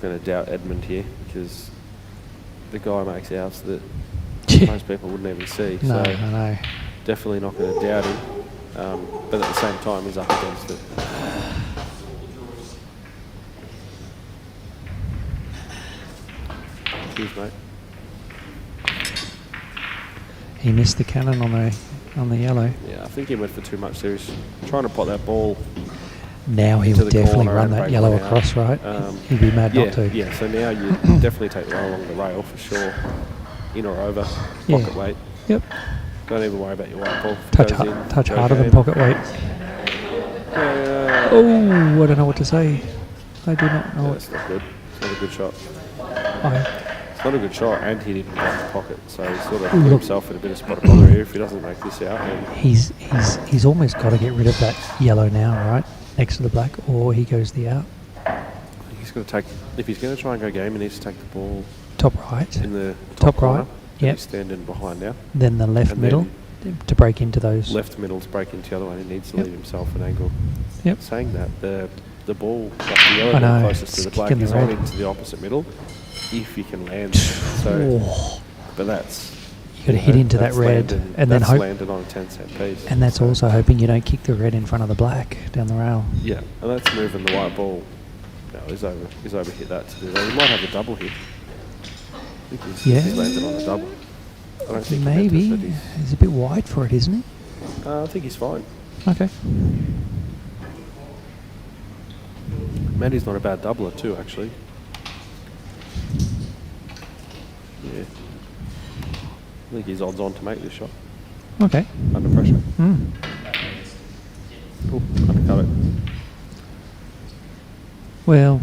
gonna doubt Edmund here because the guy makes outs that most people wouldn't even see. No, So I know. definitely not going to doubt him. But at the same time, he's up against it. Cheers, mate. He missed the cannon on the yellow. Yeah, I think he went for too much there. He's trying to pot that ball. Now he To would the definitely corner run and that break yellow one out. across, right? He'd be mad Yeah, not to. yeah. So now you definitely take the one along the rail for sure. In or over. Yeah. Pocket weight. Yep. Don't even worry about your white ball. Touch, Goes in, touch goes harder than game. pocket weight. Yeah. Oh, I don't know what to say. I do not know. Yeah, what that's not good. It's not a good shot. I, It's not a good shot, and he didn't block the pocket, so he's sort of put Look. himself in a bit of spot of bother here if he doesn't make this out. And he's almost got to get rid of that yellow now, right? Next to the black, or he goes the out. he's going to take, if he's going to try and go game, he needs to take the ball Top right. in the Top corner. right, that yep. He's standing behind now. Then the left And middle to break into those. Left middle to break into the other one. He needs to Yep. leave himself an angle. Yep. Saying that, the ball, like the yellow I ball know, closest to it's the black, kicking is the on red. into the opposite middle, if he can land. So, Oh, but that's you got to hit into that that's red, landed, and then that's hope. landed on a 10-cent piece. And that's So, also hoping you don't kick the red in front of the black down the rail. yeah, and that's moving the white ball. No, he's overhit that to do that. He might have a double here. I think he's landed on a double. I don't think Maybe. He meant to, but He's a bit wide for it, isn't he? I think he's fine. Okay. Matty's not a bad doubler too, actually. Yeah. I think he's odds on to make this shot Okay. under pressure. Mm. Ooh, undercut it. Well,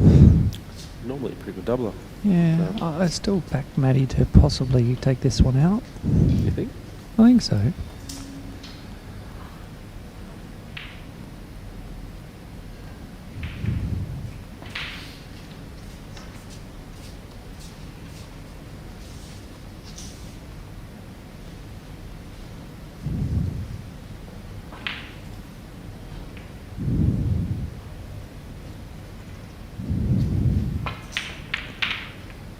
Normally a pretty good doubler. yeah, No. I still back Matty to possibly take this one out. You think? I think so.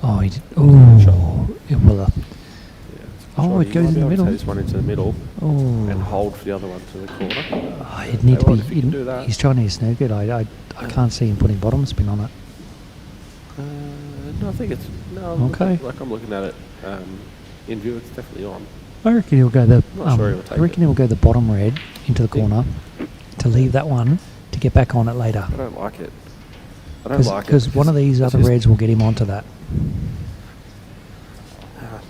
Oh, he did. Oh, it will. Yeah. it's a good Oh, shot. it You goes might in be the able to middle. take this one into the middle and Oh, hold for the other one to the corner. it'd need to Tell you what, if you can be. do that. He's trying to snooke it. I can't see him putting bottom spin on it. No, I think it's Okay. Like I'm looking at it in view. It's definitely on. I reckon he'll go the. Not sure he'll take I reckon it. he'll go the bottom red into the Yeah. corner to leave that one to get back on it later. I don't like it. I don't like it Because one of these it's other just- reds will get him onto that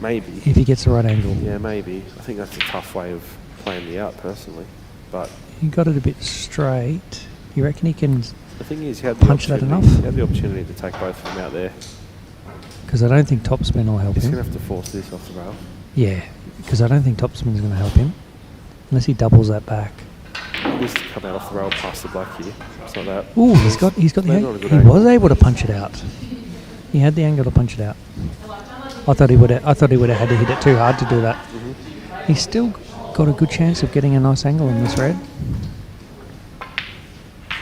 maybe. if he gets the right angle. Yeah, maybe. I think that's a tough way of playing the out, personally. But He got it a bit straight. You reckon he can? the thing is, he had the Punch that opportunity. enough? He had the opportunity to take both of them out there. Because I don't think top spin will help He's him. going to have to force this off the rail. Yeah, because I don't think top spin is going to help him unless he doubles that back. He needs to come out off the rail past the black here. It's not that. Oh, he's got the Landed on a good he angle. was able to punch it out. He had the angle to punch it out. I thought he would have had to hit it too hard to do that. He's still got a good chance of getting a nice angle in this red.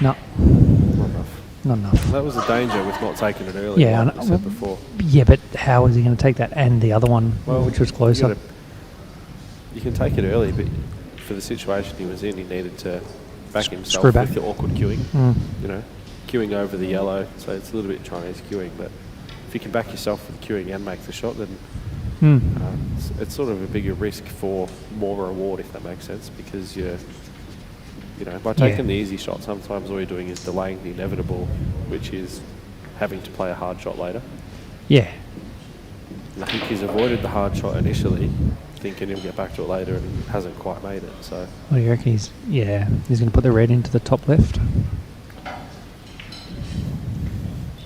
No, Not enough. not enough. That was the danger with not taking it early. Yeah, like I we know. said before. Yeah, but how is he going to take that and the other one, which was you closer? gotta- You can take it early, but for the situation he was in, he needed to back himself screw back. with the awkward queuing. Mm. You know, queuing over the yellow, so it's a little bit Chinese queuing. But if you can back yourself with queuing and make the shot, then Mm. it's sort of a bigger risk for more reward, if that makes sense, because you know, by taking the easy shot, sometimes all you're doing is delaying the inevitable, which is having to play a hard shot later. Yeah. And I think he's avoided the hard shot initially, thinking he'll get back to it later, and hasn't quite made it. So What do you reckon? He's going to put the red into the top left.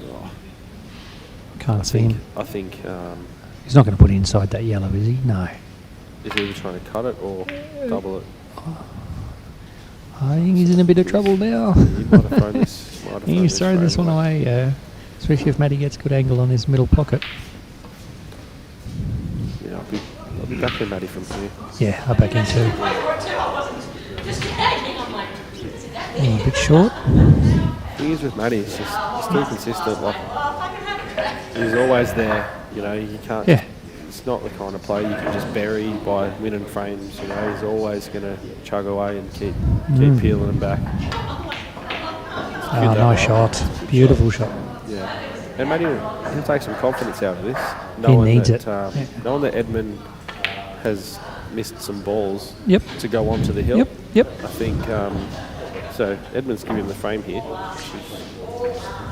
oh, Can't see him. I think He's not going to put it inside that yellow, is he? No. he's either trying to cut it or double it. I think he's in a bit of trouble now. He might have thrown this. Might have He's throwing this one away. away, especially if Matty gets good angle on his middle pocket. Yeah, I'll be back in Matty from here. Yeah, I back in too. Just gagging. I'm like, is it that A bit short. thing is with Matty, he's still consistent. Like, he's always there. You know, you can't. Yeah. It's not the kind of play you can just bury by winning frames. You know, he's always going to chug away and keep peeling him back. Oh, nice shot. Beautiful shot. Yeah. And Matty he'll take some confidence out of this. He needs it. Knowing that Edmund has missed some balls Yep. to go onto the hill. Yep. I think so. Edmund's giving him the frame here. Which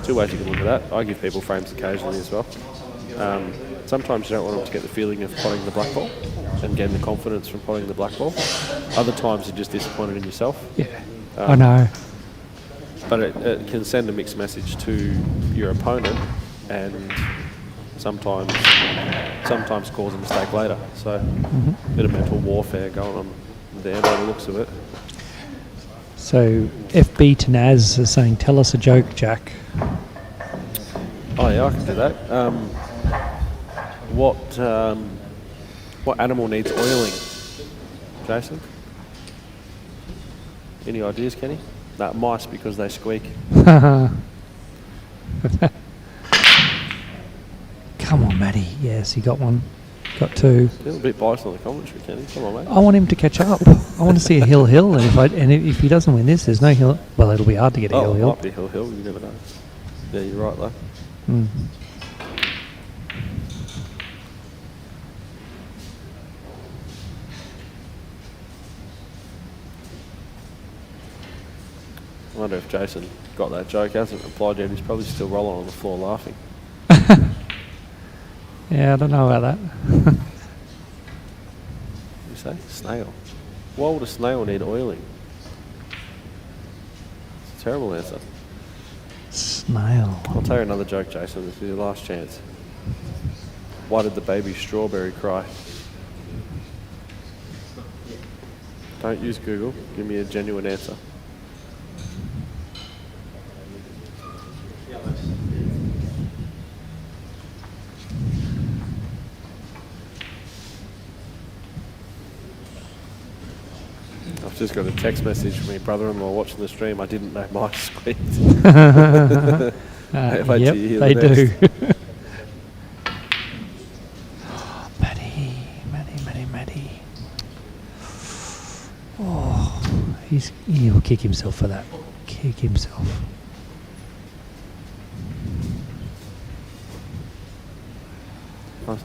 is two ways you can look at that. I give people frames occasionally as well. Sometimes you don't want them to get the feeling of potting the black ball and getting the confidence from potting the black ball. Other times you're just disappointed in yourself. Yeah. I know. But it can send a mixed message to your opponent, and sometimes cause a mistake later. So a bit of mental warfare going on there by the looks of it. So FB Tanaz is saying, tell us a joke, Jack. Oh yeah, I can do that. What animal needs oiling? Jason? Any ideas, Kenny? No, mice, because they squeak. Come on, Matty. Yes, he got one. Got two. A little bit biased on the commentary, Kenny. Come on, mate. I want him to catch up. I want to see a hill, and if he doesn't win this, there's no hill. Well, it'll be hard to get a hill. It might be hill. You never know. Yeah, you're right, though. I wonder if Jason got that joke. Hasn't replied yet. He's probably still rolling on the floor laughing. Yeah, I don't know about that. You say? Snail. Why would a snail need oiling? It's a terrible answer. Snail. I'll tell you another joke, Jason. This is your last chance. Why did the baby strawberry cry? Don't use Google. Give me a genuine answer. I've just got a text message from my brother-in-law watching the stream. I didn't know mice squeaked. Yep, they do. Matty. Oh, he'll kick himself for that. Kick himself.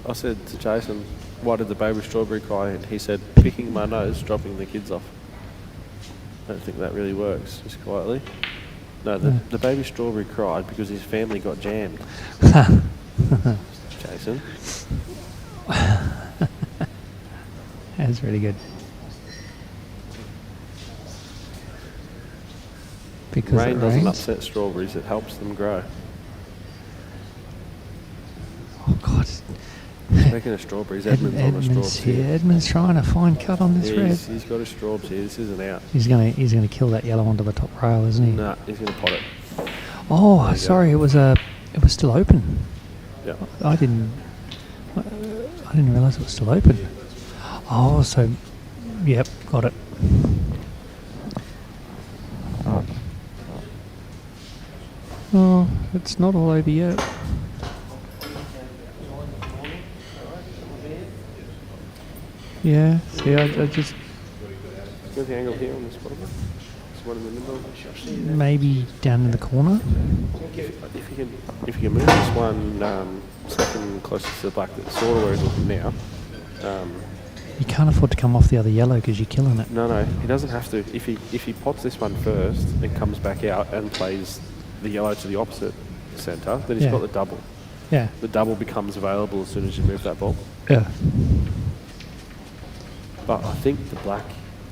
I said to Jason, why did the baby strawberry cry? And he said, picking my nose, dropping the kids off. I don't think that really works, just quietly. No, the baby strawberry cried because his family got jammed. Jason. That's really good. Because rain doesn't upset strawberries, it helps them grow. Oh, God. Speaking of strawberries, Edmund's on the Edmund's strawberries here. Edmund's trying to find cut on this red. He's got his strawberries here. This isn't out. He's gonna kill that yellow onto the top rail, isn't he? Nah, he's gonna pot it. Oh, sorry, it was still open. Yeah. I didn't realise it was still open. Oh, so yep, got it. Oh, it's not all over yet. Yeah, see, I just... Where's the angle here on this bottom? This one in the middle? Maybe down in the corner? If you can move this one second closest to the black, that's sort of where it's looking now. You can't afford to come off the other yellow because you're killing it. No, he doesn't have to. If he pops this one first and comes back out and plays the yellow to the opposite centre, then he's got the double. Yeah. The double becomes available as soon as you move that ball. Yeah. But I think the black,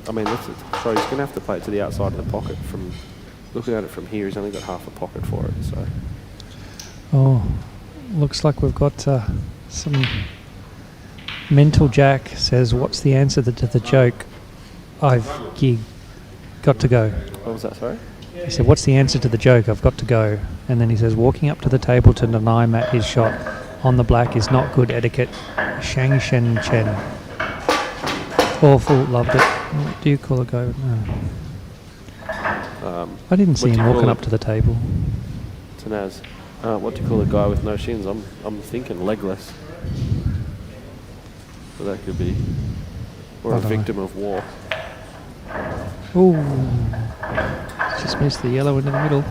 so he's going to have to play it to the outside of the pocket. From looking at it from here, he's only got half a pocket for it. So. Oh, looks like we've got some... Mental Jack says, what's the answer to the joke? I've got to go. What was that, sorry? He said, what's the answer to the joke? I've got to go. And then he says, walking up to the table to deny Matt his shot on the black is not good etiquette. Chen. Awful, loved it. Do you call it go? No. I didn't see what do him you walking call up it? to the table. Tanaz. What do you call a guy with no shins? I'm thinking legless. But that could be. Or I a don't know. victim of war. Ooh, just missed the yellow into the middle.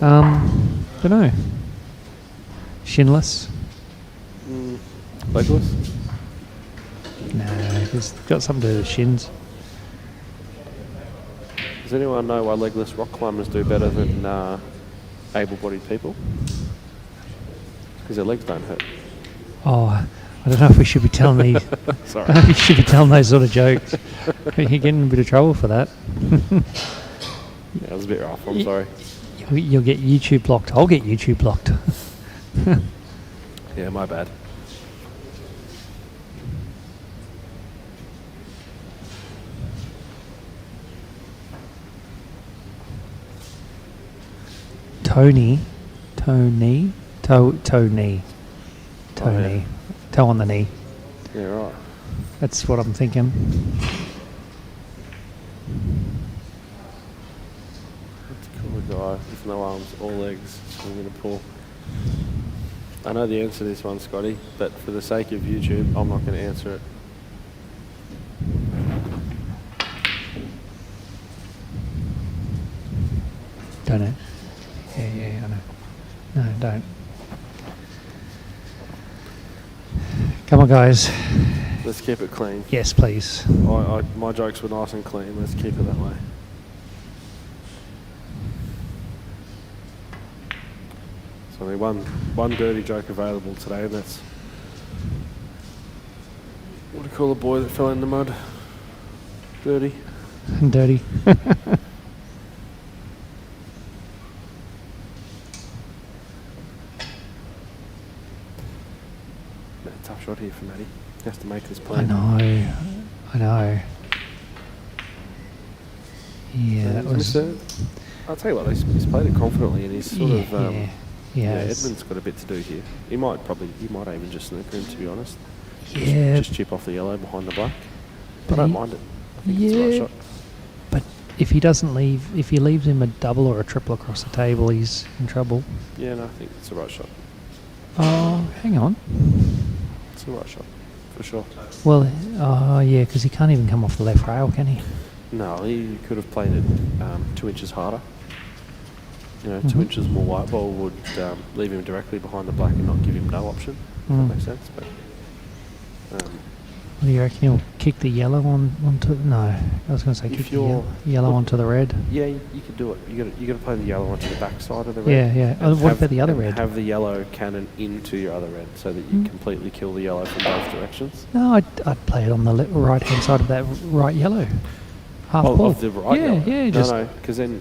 Don't know. Shinless? Legless? No, he's got something to do with shins. Does anyone know why legless rock climbers do better than able-bodied people? Because their legs don't hurt. Oh, I don't know if we should be telling these. Sorry. I don't know if we should be telling those sort of jokes. You're getting in a bit of trouble for that. Yeah, it was a bit rough. I'm sorry. You'll get YouTube blocked. I'll get YouTube blocked. Yeah, my bad. Tony. Oh, yeah. Toe on the knee. Yeah, right. That's what I'm thinking. Let's call a guy with no arms or legs. I'm going to pull. I know the answer to this one, Scotty, but for the sake of YouTube, I'm not going to answer it. Don't know. Yeah, I know. No, don't. Come on, guys. Let's keep it clean. Yes, please. My jokes were nice and clean. Let's keep it that way. So only one dirty joke available today, and that's what do you call a boy that fell in the mud? Dirty. Dirty. Tough shot here for Matty. He has to make this play. I know. Yeah, that was. I'll tell you what, he's played it confidently, and he's sort of. Yes. Edmund's got a bit to do here. He might even just snooker him, to be honest. Yeah. Just chip off the yellow behind the black. But I don't mind it. I think it's the right shot. But if he leaves him a double or a triple across the table, he's in trouble. Yeah, no, I think it's the right shot. Oh, hang on. It's the right shot, for sure. Well, yeah, because he can't even come off the left rail, can he? No, he could have played it 2 inches harder. 2 inches more white ball would leave him directly behind the black and not give him no option. If that makes sense. But what do you reckon? He'll kick the yellow onto? No, I was going to say kick the yellow onto the red. Yeah, you could do it. You got to play the yellow onto the back side of the red. Yeah. What about the other red? Have the yellow cannon into your other red so that you completely kill the yellow from both directions. No, I'd play it on the right hand side of that right yellow. Half ball. Of the right yellow? Yeah. No, because then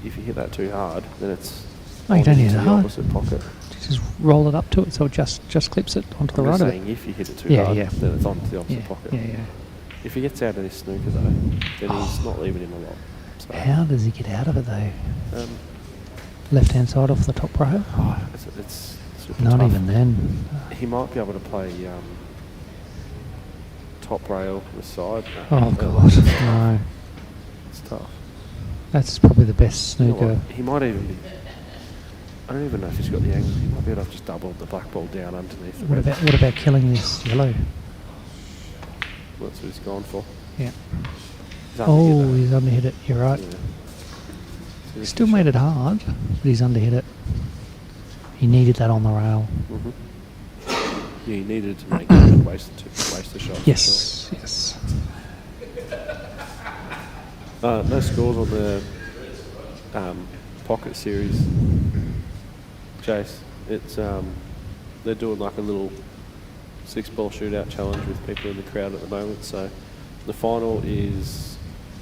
if you hit that too hard, then it's you don't hit it the hard. opposite pocket. Just roll it up to it so it just clips it onto the right of it. If you hit it too hard, then it's onto the opposite pocket. Yeah. If he gets out of this snooker though, then he's not leaving him a lot. So, how does he get out of it though? Left hand side off the top rail? It's super Not tough. even then. He might be able to play top rail the side. Oh god, no. It's tough. That's probably the best You know snooker. what? He might even be. I don't even know if he's got the angle. He might be able to just double the black ball down underneath the red. What about killing this yellow? That's what he's gone for. Yeah. He's underhit He's underhit it. You're right. Yeah. He still made it hard, but he's underhit it. He needed that on the rail. Yeah, he needed to make it waste the shot. Yes. No scores on the pocket series, Chase. It's they're doing like a little 6-ball shootout challenge with people in the crowd at the moment. So the final is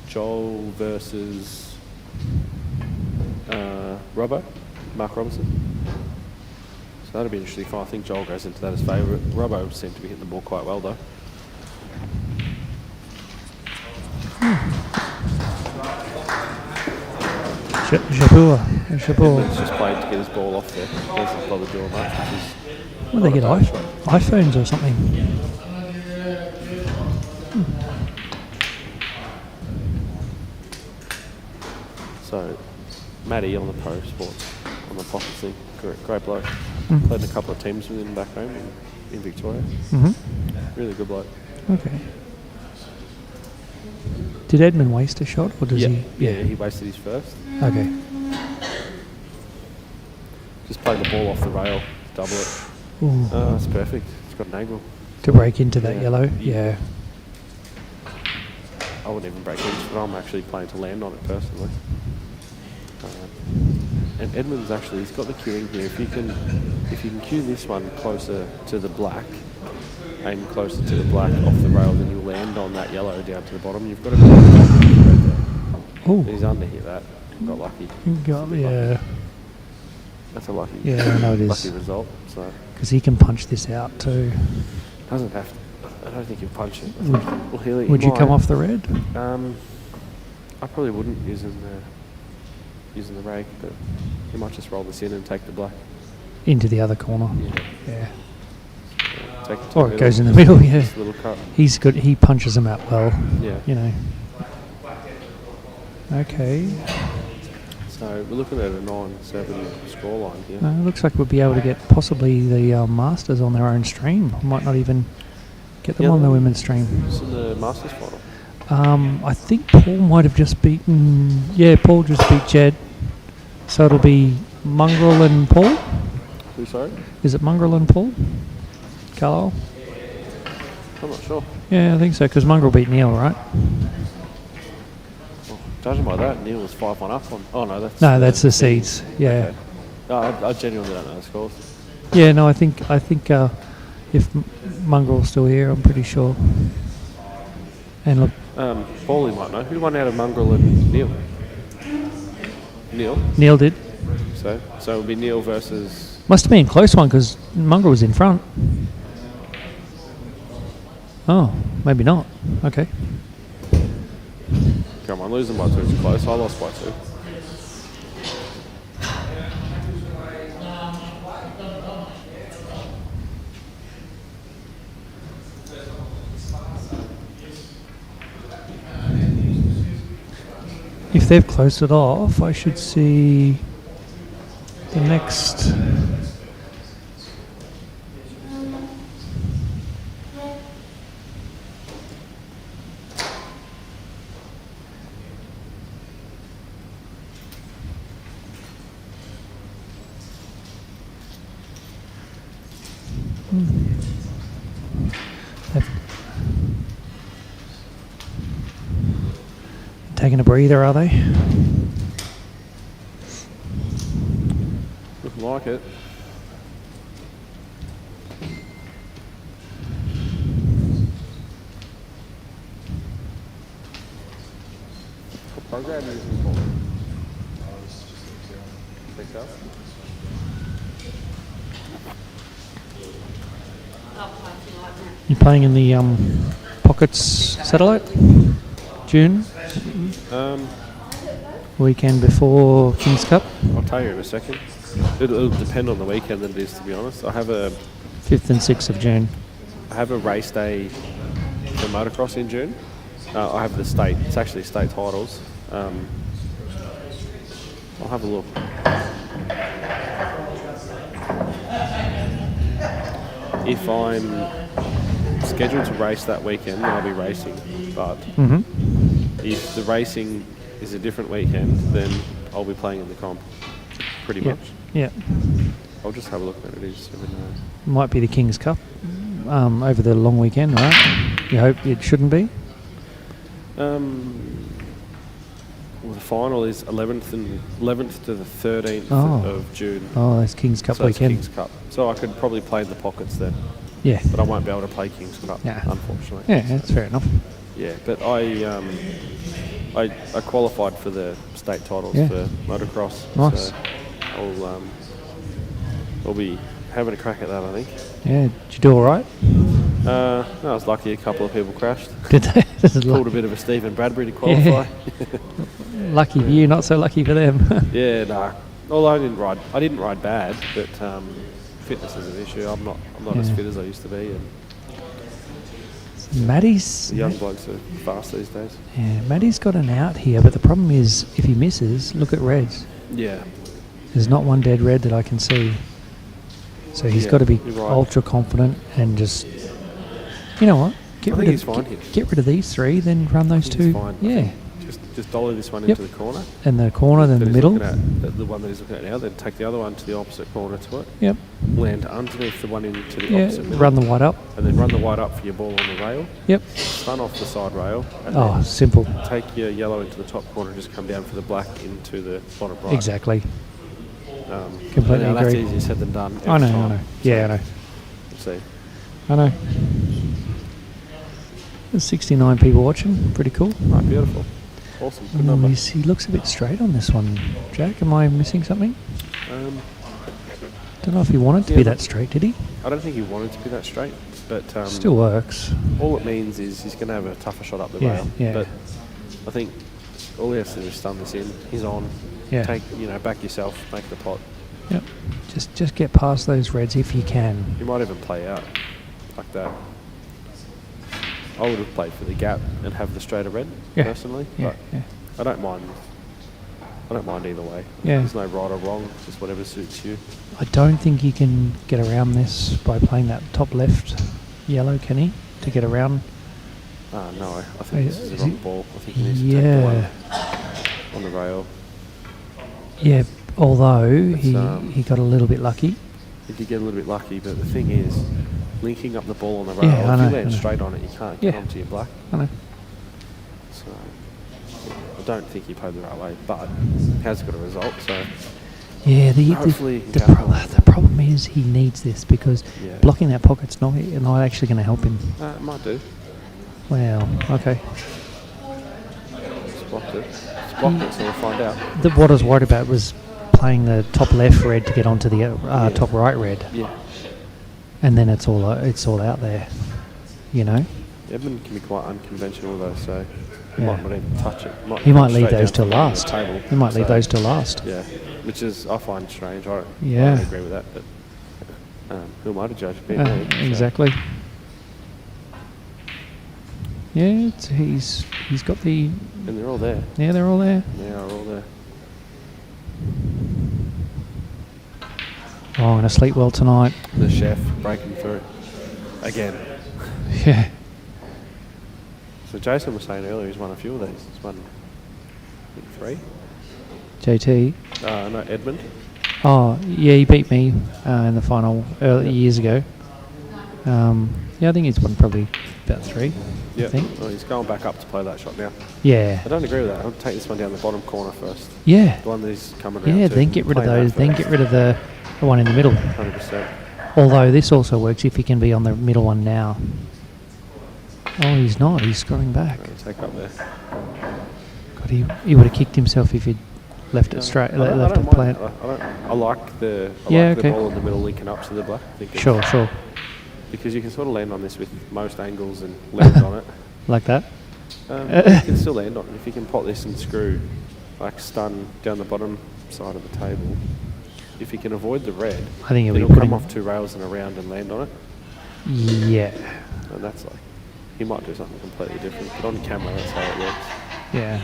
Joel versus Mark Robinson. So that'll be interesting. I think Joel goes into that as favourite. Robbo seemed to be hitting the ball quite well though. Jabur. He's just played to get his ball off there. Doesn't bother doing much, which is Well, they get iPhones or something. So, Matty on the pro sports, on the pocket thing, great bloke. Mm. Played in a couple of teams with him back home in Victoria. Mm-hmm. Really good bloke. Okay. Did Edmund waste a shot, or does he? Yeah, he wasted his first. Okay. Just played the ball off the rail, double it. Ooh. Oh, that's perfect. It's got an angle. To break into that Yeah. yellow? Yeah. I wouldn't even break each, but I'm actually playing to land on it personally. And Edmund's actually, he's got the queuing here. If you can cue this one closer to the black, aim closer to the black off the rail, then you'll land on that yellow down to the bottom. You've got to be red there. Oh. He's under here, that. Got lucky. Yeah. That's a lucky, Yeah, I know it is. lucky result. So Because he can punch this out too. doesn't have to. I don't think he'll punch it. Would you come off the red? I probably wouldn't using the rake, but he might just roll this in and take the black. Into the other corner. Yeah. Take it to Or the it goes in the middle. middle, yeah. Just a little cut. He's good. He punches them out well. Yeah. You know. Okay. So we're looking at a 9-7 scoreline here. Looks like we'll be able to get possibly the Masters on their own stream. Might not even get them on the women's stream. It's in the Masters final. I think Paul might have just beaten... Yeah, Paul just beat Jed. So it'll be Mongrel and Paul? Who, sorry? Is it Mongrel and Paul? Carlisle? I'm not sure. Yeah, I think so, because Mongrel beat Neil, right? Well, judging by that, Neil was 5-1 up on... Oh, no, that's... No, that's the seeds. Yeah. Okay. No, I genuinely don't know the scores. Yeah, no, I think if Mongrel's still here, I'm pretty sure. And look, Paulie might know. Who won out of Mongrel and Neil? Neil? Neil did. So it would be Neil versus... Must have been a close one because Mongrel was in front. Oh, maybe not. Okay. Come on, losing by 2 is close. I lost by 2. If they've closed it off, I should see the next. They've taking a breather, are they? Looking like it. What program are you using for? Think so? I'll play if you like that. You playing in the Pockets satellite? June? Weekend before King's Cup? I'll tell you in a second. It'll depend on the weekend that it is, to be honest. I have a 5th and 6th of June. race day for motocross in June. I have the state. It's actually state titles. I'll have a look. If I'm scheduled to race that weekend, then I'll be racing. But if the racing is a different weekend, then I'll be playing in the comp. Pretty much. Yeah. I'll just have a look when it is. Might be the King's Cup over the long weekend, right? You hope it shouldn't be? Well, the final is 11th to the 13th of June. Oh, that's King's Cup So it's weekend. King's Cup. So I could probably play in the Pockets then. Yeah. But I won't be able to play King's Cup, Yeah. unfortunately. Yeah, that's fair enough. Yeah, but I qualified for the state titles for motocross. Nice. So I'll be having a crack at that, I think. Yeah, did you do all right? I was lucky a couple of people crashed. Did they? This is Pulled a bit of a Stephen Bradbury to qualify. lucky for you, not so lucky for them. Yeah, no. Although I didn't ride bad, but fitness is an issue. I'm not as fit as I used to be. And Maddie's... The young blokes are fast these days. Yeah, Maddie's got an out here, but the problem is, if he misses, look at reds. Yeah. There's not one dead red that I can see. So he's got to be you're right. ultra confident and just... You know what? I think he's fine here. Get rid of these three, then run those two. He's fine. I Yeah. think just dolly this one into the corner. And the corner, then that the he's middle. looking at, the one that he's looking at now, then take the other one to the opposite corner to it. Yep. Land underneath the one into the Yeah, opposite middle. run the white up. And then run the white up for your ball on the rail. Yep. Stun off the side rail. And Oh, then simple. take your yellow into the top corner and just come down for the black into the bottom right. Exactly. Completely agree. That's easier said than done. I know, every I time. know. Yeah, I know. Let's see. I know. There's 69 people watching. Pretty cool. Right, beautiful. Awesome. Good number. He looks a bit straight on this one. Jack, am I missing something? Don't know if he wanted to be that straight, did he? I don't think he wanted to be that straight, but Still works. all it means is he's going to have a tougher shot up the Yeah, rail. yeah. But I think all he has to do is stun this in. He's on. Yeah. Take, back yourself, make the pot. Yep. Just get past those reds if you can. You might even play out like that. I would have played for the gap and have the straighter red personally, Yeah, but I don't mind. I don't mind either way. Yeah. There's no right or wrong. Just whatever suits you. I don't think he can get around this by playing that top left yellow, can he? To get around. No, I think this is the wrong ball. I think he needs to take the one on the rail. Yeah. Although It's, he got a little bit lucky. He did get a little bit lucky, but the thing is, linking up the ball on the rail, Yeah, I if know, you land I know. straight on it, you can't get Yeah. onto your black. I know. So I don't think he played the right way, but he has got a result. So Yeah, hopefully he can go. the problem is he needs this because Yeah. blocking that pocket's not actually going to help him. It might do. Wow. Okay. It's blocked it. It's blocked it, so we'll find out. What I was worried about was playing the top left red to get onto the top right red, Yeah. and then it's all out there. Edmund can be quite unconventional though, so he Yeah. might not even touch it. He might leave straight those down till to the last. table. He might leave So, those till last. Yeah, which is I find strange. I Yeah. don't agree with that, but who am I to judge? Being me, so. Exactly. Yeah, he's got the. And they're all there. Yeah, they're all there. They are all there. Oh, I'm going to sleep well tonight. The chef breaking through again. Yeah. So Jason was saying earlier he's won a few of these. He's won, I think, 3. JT. No, Edmund. Oh, yeah, he beat me in the final years ago. Yeah, I think he's won probably about 3. Yeah. I think. Well, he's going back up to play that shot now. Yeah. I don't agree with that. I'll take this one down the bottom corner first. Yeah. The one that he's coming around Yeah, to. then get rid of Play that those. Then first. get rid of the one in the middle. 100%. Although this also works if he can be on the middle one now. Oh, he's not. He's scrolling back. Take up there. God, he would have kicked himself if he'd left it straight. I Left don't it plant. mind. I like the Yeah, the okay. ball in the middle linking up to the black. I think it's- Sure. Because you can sort of land on this with most angles and land on it. Like that. You can still land on it. If you can pot this and screw, like stun down the bottom side of the table, if you can avoid the red, I think then he'll he'll be come putting. off 2 rails and around and land on it. Yeah. And that's like, he might do something completely different. But on camera, that's how it works. Yeah.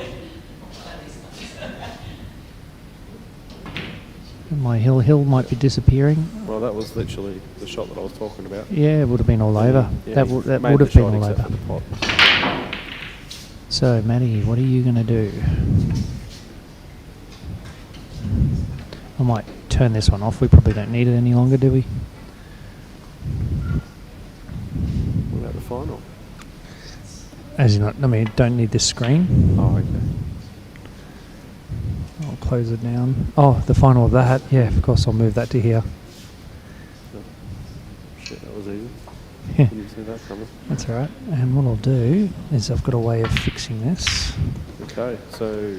My hill might be disappearing. Well, that was literally the shot that I was talking about. Yeah, it would have been all over. Yeah, that he would made have the been shot all except over. for the pot. So, Matty, what are you going to do? I might turn this one off. We probably don't need it any longer, do we? What about the final? As in, don't need this screen. Oh, okay. I'll close it down. Oh, the final of that. Yeah, of course, I'll move that to here. Shit, that was easy. Yeah. Didn't see that coming. That's all right. And what I'll do is I've got a way of fixing this. Okay, so...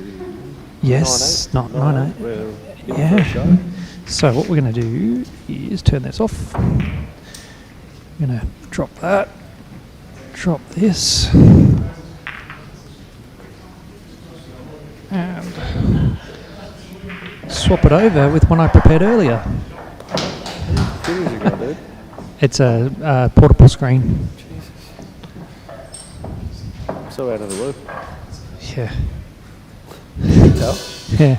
Yes, 9-8. 9-8. We're in for a Yeah. show. So what we're going to do is turn this off. I'm going to drop that. Drop this. And swap it over with one I prepared earlier. Two years ago, dude. It's a portable screen. So out of the loop. Yeah. You can tell. Yeah.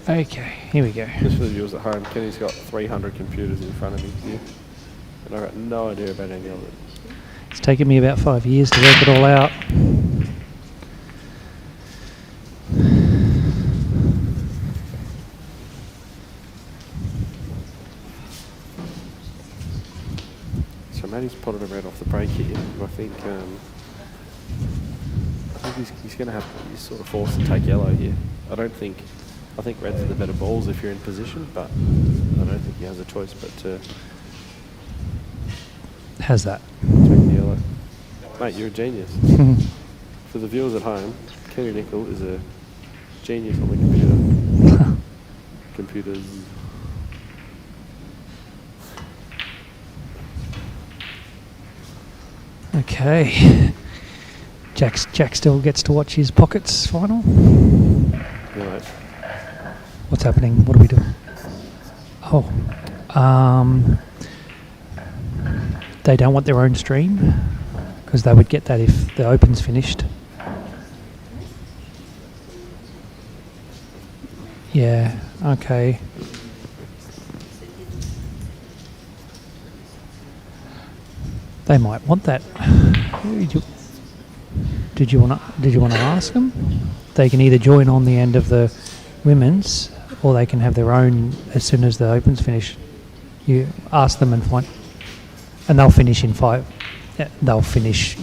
Okay, here we go. Just for the viewers at home, Kenny's got 300 computers in front of him here. And I've got no idea about any of it. It's taken me about 5 years to work it all out. So Matty's potted a red off the break here. I think he's going to have he's sort of forced to take yellow here. I think red's the better balls if you're in position, but I don't think he has a choice but to How's that? take the yellow. Mate, you're a genius. For the viewers at home, Kenny Nicol is a genius on the computer. Computers. Okay. Jack still gets to watch his pockets final. Right. What's happening? What are we doing? Oh. They don't want their own stream because they would get that if the Open's finished. Yeah, okay. They might want that. Did you want to ask them? They can either join on the end of the women's, or they can have their own as soon as the Open's finished. You ask them and find, and they'll finish in 5. Yeah, they'll finish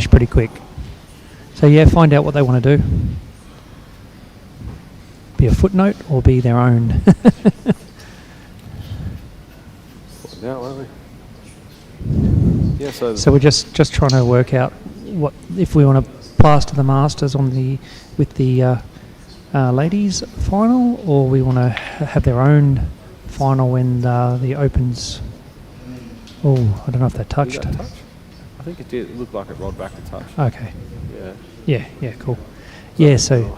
pretty quick. So yeah, find out what they want to do. Be a footnote or be their own. Now, aren't we? Yeah, So we're just trying to work out what if we want to plaster the Masters on with the ladies final, or we want to have their own final when the Opens. Oh, I don't know if they touched. Did that touch? I think it did. It looked like it rolled back to touch. Okay. Yeah. Yeah, cool. Yeah, so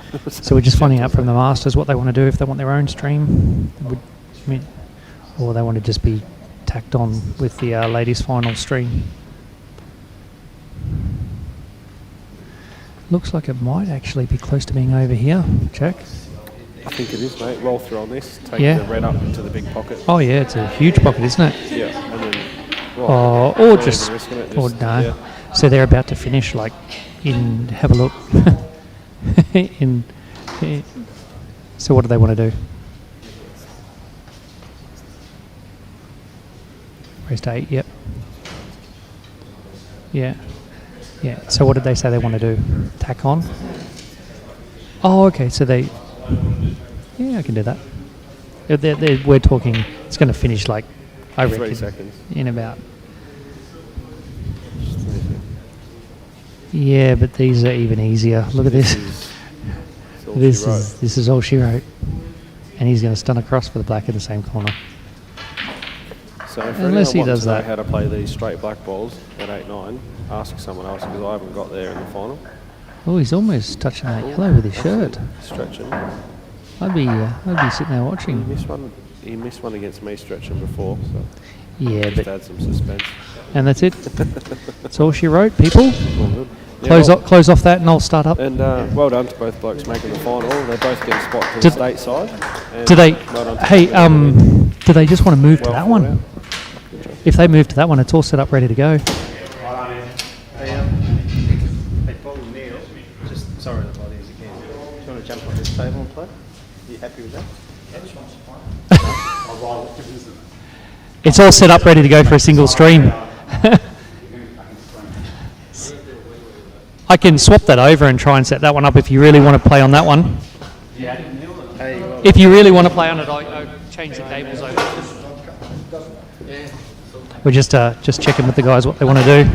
we're just finding out from the Masters what they want to do, if they want their own stream, or they want to just be tacked on with the ladies' final stream. Looks like it might actually be close to being over here, Jack. I think it is, mate. Roll through on this. Take Yeah. the red up into the big pocket. Oh yeah, it's a huge pocket, isn't it? Yeah, and then... Or just, or no. Yeah. So they're about to finish, like, have a look. So what do they want to do? Raise to 8, yep. Yeah. Yeah, so what did they say they want to do? Tack on? Oh, okay, so they... Yeah, I can do that. We're talking, it's going to finish, like, I reckon, 3 seconds. in about... Yeah, but these are even easier. Look at this. This is all she wrote. And he's going to stun across for the black in the same corner. So if Unless he anyone does wants to know that. how to play these straight black balls at 8-9, ask someone else, because I haven't got there in the final. Oh, he's almost touching that yellow with his shirt. Stretching. I'd be sitting there watching. He missed one against me stretching before, so Yeah, just but add some suspense. and that's it. That's all she wrote, people. All good. Yeah, Close off that, and I'll start up. And well done to both blokes making the final. They both get a spot to the state side. And Do they? well done to Hey, them. do they just want to move to Well that thought one? out. If they move to that one, it's all set up, ready to go. Hey, Paul and Neil, just sorry to bother you again. Do you want to jump on this table and play? Are you happy with that? It's all set up, ready to go for a single stream. I can swap that over and try and set that one up if you really want to play on that one. Hey, well, If you really want to play on it, I'll change the cables over. We're just checking with the guys what they want to do.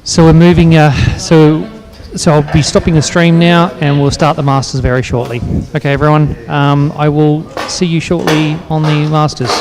So we're moving. So I'll be stopping the stream now, and we'll start the Masters very shortly. Okay, everyone. I will see you shortly on the Masters.